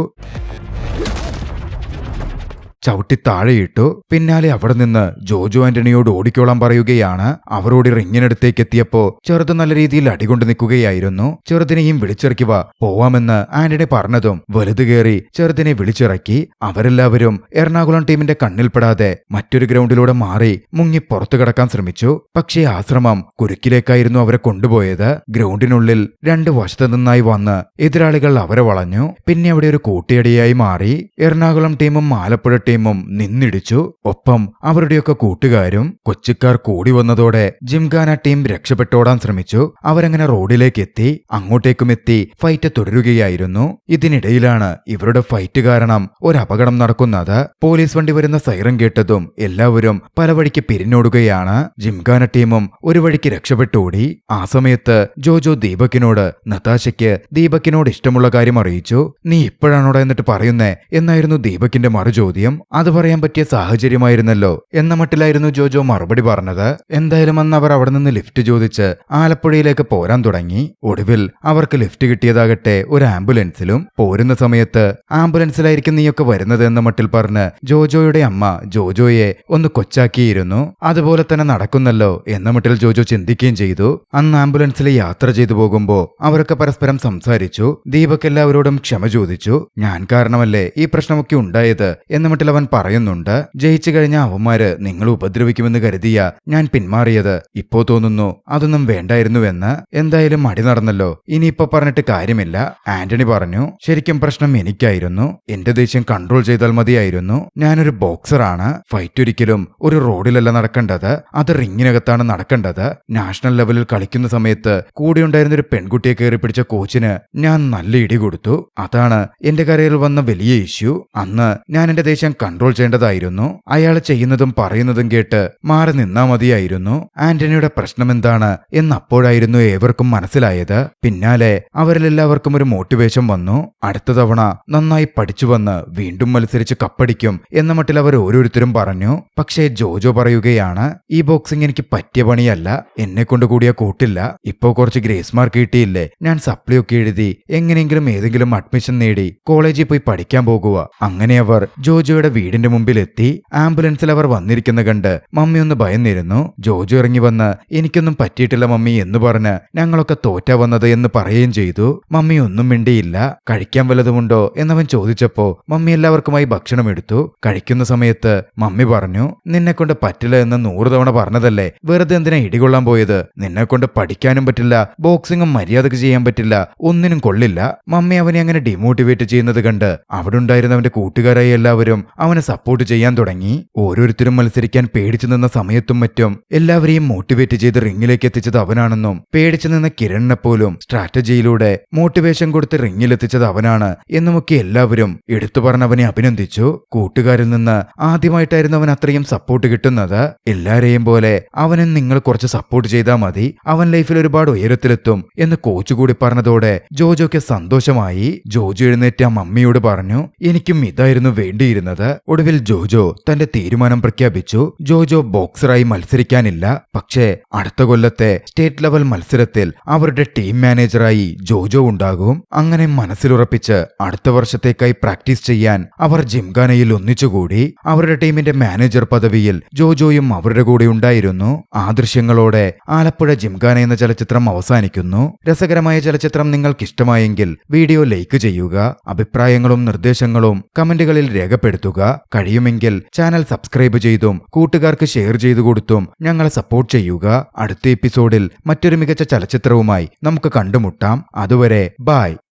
A: ചവിട്ടി താഴെയിട്ടു. പിന്നാലെ അവിടെ നിന്ന് ജോജോ ആന്റണിയോട് ഓടിക്കോളാൻ പറയുകയാണ്. അവരോട് റിങ്ങിനടുത്തേക്ക് എത്തിയപ്പോ ചെറുത് നല്ല രീതിയിൽ അടികൊണ്ട് നിൽക്കുകയായിരുന്നു. ചെറുതിനെയും വിളിച്ചിറക്കുക പോവാമെന്ന് ആന്റണി പറഞ്ഞതും വലുത് കയറി ചെറുതിനെ വിളിച്ചിറക്കി. അവരെല്ലാവരും എറണാകുളം ടീമിന്റെ കണ്ണിൽപ്പെടാതെ മറ്റൊരു ഗ്രൗണ്ടിലൂടെ മാറി മുങ്ങി പുറത്തു കടക്കാൻ ശ്രമിച്ചു. പക്ഷേ ആ ശ്രമം കുരുക്കിലേക്കായിരുന്നു അവരെ കൊണ്ടുപോയത്. ഗ്രൗണ്ടിനുള്ളിൽ രണ്ട് വശത്തു നിന്നായി വന്ന് എതിരാളികൾ അവരെ വളഞ്ഞു. പിന്നെ അവിടെ ഒരു കൂട്ടിയടിയായി മാറി. എറണാകുളം ടീമും ആലപ്പുഴ ടീമും നിന്നിടിച്ചു. ഒപ്പം അവരുടെയൊക്കെ കൂട്ടുകാരും. കൊച്ചിക്കാർ കൂടി വന്നതോടെ ജിംഖാന ടീം രക്ഷപ്പെട്ടോടാൻ ശ്രമിച്ചു. അവരങ്ങനെ റോഡിലേക്ക് എത്തി. അങ്ങോട്ടേക്കും എത്തി ഫൈറ്റ് തുടരുകയായിരുന്നു. ഇതിനിടയിലാണ് ഇവരുടെ ഫൈറ്റ് കാരണം ഒരു അപകടം നടക്കുന്നത്. പോലീസ് വണ്ടി വരുന്ന സൈറൻ കേട്ടതും എല്ലാവരും പല വഴിക്ക് പിരിഞ്ഞോടുകയാണ്. ജിംഖാന ടീമും ഒരു വഴിക്ക് രക്ഷപ്പെട്ടോടി. ആ സമയത്ത് ജോജോ ദീപക്കിനോട് നതാശയ്ക്ക് ദീപക്കിനോട് ഇഷ്ടമുള്ള കാര്യം അറിയിച്ചു. നീ ഇപ്പോഴാണോടാ എന്നിട്ട് പറയുന്നേ എന്നായിരുന്നു ദീപക്കിന്റെ മറുചോദ്യം. അത് പറയാൻ പറ്റിയ സാഹചര്യമായിരുന്നല്ലോ എന്ന മട്ടിലായിരുന്നു ജോജോ മറുപടി പറഞ്ഞത്. എന്തായാലും അന്ന് അവർ അവിടെ നിന്ന് ലിഫ്റ്റ് ചോദിച്ച് ആലപ്പുഴയിലേക്ക് പോരാൻ തുടങ്ങി. ഒടുവിൽ അവർക്ക് ലിഫ്റ്റ് കിട്ടിയതാകട്ടെ ഒരു ആംബുലൻസിലും. പോരുന്ന സമയത്ത് ആംബുലൻസിലായിരിക്കും നീയൊക്കെ വരുന്നത് എന്ന മട്ടിൽ പറഞ്ഞ് ജോജോയുടെ അമ്മ ജോജോയെ ഒന്ന് കൊച്ചാക്കിയിരുന്നു. അതുപോലെ തന്നെ നടക്കുന്നല്ലോ എന്ന മട്ടിൽ ജോജോ ചിന്തിക്കുകയും ചെയ്തു. അന്ന് ആംബുലൻസിൽ യാത്ര ചെയ്തു പോകുമ്പോ അവരൊക്കെ പരസ്പരം സംസാരിച്ചു. ദീപക് എല്ലാവരോടും ക്ഷമ ചോദിച്ചു. ഞാൻ കാരണമല്ലേ ഈ പ്രശ്നമൊക്കെ ഉണ്ടായത് എന്ന മട്ടിൽ അവൻ പറയുന്നുണ്ട്. ജയിച്ചു കഴിഞ്ഞ അവന്മാര് നിങ്ങൾ ഉപദ്രവിക്കുമെന്ന് കരുതിയ ഞാൻ പിന്മാറിയത്. ഇപ്പോ തോന്നുന്നു അതൊന്നും വേണ്ടായിരുന്നുവെന്ന്. എന്തായാലും അടി നടന്നല്ലോ, ഇനിയിപ്പോ പറഞ്ഞിട്ട് കാര്യമില്ല. ആന്റണി പറഞ്ഞു, ശരിക്കും പ്രശ്നം എനിക്കായിരുന്നു. എന്റെ ദേഷ്യം കൺട്രോൾ ചെയ്താൽ മതിയായിരുന്നു. ഞാനൊരു ബോക്സറാണ്. ഫൈറ്റ് ഒരിക്കലും ഒരു റോഡിലല്ല നടക്കേണ്ടത്, അത് റിങ്ങിനകത്താണ് നടക്കേണ്ടത്. നാഷണൽ ലെവലിൽ കളിക്കുന്ന സമയത്ത് കൂടെയുണ്ടായിരുന്ന ഒരു പെൺകുട്ടിയെ കയറി പിടിച്ച കോച്ചിന് ഞാൻ നല്ല ഇടി കൊടുത്തു. അതാണ് എന്റെ കരിയറിൽ വന്ന വലിയ ഇഷ്യൂ. അന്ന് ഞാൻ എന്റെ ദേഷ്യം കൺട്രോൾ ചെയ്യേണ്ടതായിരുന്നു. അയാൾ ചെയ്യുന്നതും പറയുന്നതും കേട്ട് മാറി നിന്നാ മതിയായിരുന്നു. ആന്റണിയുടെ പ്രശ്നമെന്താണ് എന്നപ്പോഴായിരുന്നു ഏവർക്കും മനസ്സിലായത്. പിന്നാലെ അവരിലെല്ലാവർക്കും ഒരു മോട്ടിവേഷൻ വന്നു. അടുത്ത തവണ നന്നായി പഠിച്ചു വന്ന് വീണ്ടും മത്സരിച്ച് കപ്പടിക്കും എന്ന മട്ടിൽ അവർ ഓരോരുത്തരും പറഞ്ഞു. പക്ഷേ ജോജോ പറയുകയാണ്, ഈ ബോക്സിംഗ് എനിക്ക് പറ്റിയ പണിയല്ല, എന്നെ കൊണ്ട് കൂടിയാ കൂട്ടില്ല. ഇപ്പോ കുറച്ച് ഗ്രേസ് മാർക്ക് കിട്ടിയില്ലേ, ഞാൻ സപ്ലി ഒക്കെ എഴുതി എങ്ങനെയെങ്കിലും ഏതെങ്കിലും അഡ്മിഷൻ നേടി കോളേജിൽ പോയി പഠിക്കാൻ പോകുക. അങ്ങനെ അവർ ജോജോയുടെ വീടിന്റെ മുമ്പിൽ എത്തി. ആംബുലൻസിൽ അവർ വന്നിരിക്കുന്ന കണ്ട് മമ്മി ഒന്ന് ഭയന്നിരുന്നു. ജോജോ ഇറങ്ങി വന്ന് എനിക്കൊന്നും പറ്റിയിട്ടില്ല മമ്മി എന്ന് പറഞ്ഞ് ഞങ്ങളൊക്കെ തോറ്റാ വന്നത് എന്ന് പറയുകയും ചെയ്തു. മമ്മി ഒന്നും മിണ്ടിയില്ല. കഴിക്കാൻ വല്ലതുമുണ്ടോ എന്നവൻ ചോദിച്ചപ്പോ മമ്മി എല്ലാവർക്കുമായി ഭക്ഷണം എടുത്തു. കഴിക്കുന്ന സമയത്ത് മമ്മി പറഞ്ഞു, നിന്നെ കൊണ്ട് പറ്റില്ല എന്ന് 100 തവണ പറഞ്ഞതല്ലേ, വെറുതെ എന്തിനാ ഇടികൊള്ളാൻ പോയത്? നിന്നെ കൊണ്ട് പഠിക്കാനും പറ്റില്ല, ബോക്സിംഗും മര്യാദക്ക് ചെയ്യാൻ പറ്റില്ല, ഒന്നിനും കൊള്ളില്ല. മമ്മി അവനെ അങ്ങനെ ഡിമോട്ടിവേറ്റ് ചെയ്യുന്നത് കണ്ട് അവിടെ ഉണ്ടായിരുന്നവന്റെ കൂട്ടുകാരായി എല്ലാവരും അവനെ സപ്പോർട്ട് ചെയ്യാൻ തുടങ്ങി. ഓരോരുത്തരും മത്സരിക്കാൻ പേടിച്ചു നിന്ന സമയത്തും മറ്റും എല്ലാവരെയും മോട്ടിവേറ്റ് ചെയ്ത് റിങ്ങിലേക്ക് എത്തിച്ചത് അവനാണെന്നും പേടിച്ചു നിന്ന കിരണിനെ പോലും സ്ട്രാറ്റജിയിലൂടെ മോട്ടിവേഷൻ കൊടുത്ത് റിങ്ങിലെത്തിച്ചത് അവനാണ് എന്നുമൊക്കെ എല്ലാവരും എടുത്തു പറഞ്ഞവനെ അഭിനന്ദിച്ചു. കൂട്ടുകാരിൽ നിന്ന് ആദ്യമായിട്ടായിരുന്നു അവൻ അത്രയും സപ്പോർട്ട് കിട്ടുന്നത്. എല്ലാരെയും പോലെ അവനും നിങ്ങൾ കുറച്ച് സപ്പോർട്ട് ചെയ്താൽ മതി, അവൻ ലൈഫിൽ ഒരുപാട് ഉയരത്തിലെത്തും എന്ന് കോച്ച് കൂടി പറഞ്ഞതോടെ ജോജോയ്ക്ക് സന്തോഷമായി. ജോജോ എഴുന്നേറ്റ് ആ മമ്മിയോട് പറഞ്ഞു, എനിക്കും ഇതായിരുന്നു വേണ്ടിയിരുന്നത്. ഒടുവിൽ ജോജോ തന്റെ തീരുമാനം പ്രഖ്യാപിച്ചു. ജോജോ ബോക്സറായി മത്സരിക്കാനില്ല, പക്ഷേ അടുത്ത കൊല്ലത്തെ സ്റ്റേറ്റ് ലെവൽ മത്സരത്തിൽ അവരുടെ ടീം മാനേജറായി ജോജോ ഉണ്ടാകും. അങ്ങനെ മനസ്സിലുറപ്പിച്ച് അടുത്ത വർഷത്തേക്കായി പ്രാക്ടീസ് ചെയ്യാൻ അവർ ജിംഖാനയിൽ ഒന്നിച്ചുകൂടി. അവരുടെ ടീമിന്റെ മാനേജർ പദവിയിൽ ജോജോയും അവരുടെ കൂടെ ഉണ്ടായിരുന്നു. ആ ദൃശ്യങ്ങളോടെ ആലപ്പുഴ ജിംഖാന എന്ന ചലച്ചിത്രം അവസാനിക്കുന്നു. രസകരമായ ചലച്ചിത്രം നിങ്ങൾക്ക് ഇഷ്ടമായെങ്കിൽ വീഡിയോ ലൈക്ക് ചെയ്യുക. അഭിപ്രായങ്ങളും നിർദ്ദേശങ്ങളും കമന്റുകളിൽ രേഖപ്പെടുത്തുക. കഴിയുമെങ്കിൽ ചാനൽ സബ്സ്ക്രൈബ് ചെയ്തും കൂട്ടുകാർക്ക് ഷെയർ ചെയ്തു കൊടുത്തും ഞങ്ങളെ സപ്പോർട്ട് ചെയ്യുക. അടുത്ത എപ്പിസോഡിൽ മറ്റൊരു മികച്ച ചലച്ചിത്രവുമായി നമുക്ക് കണ്ടുമുട്ടാം. അതുവരെ ബൈ.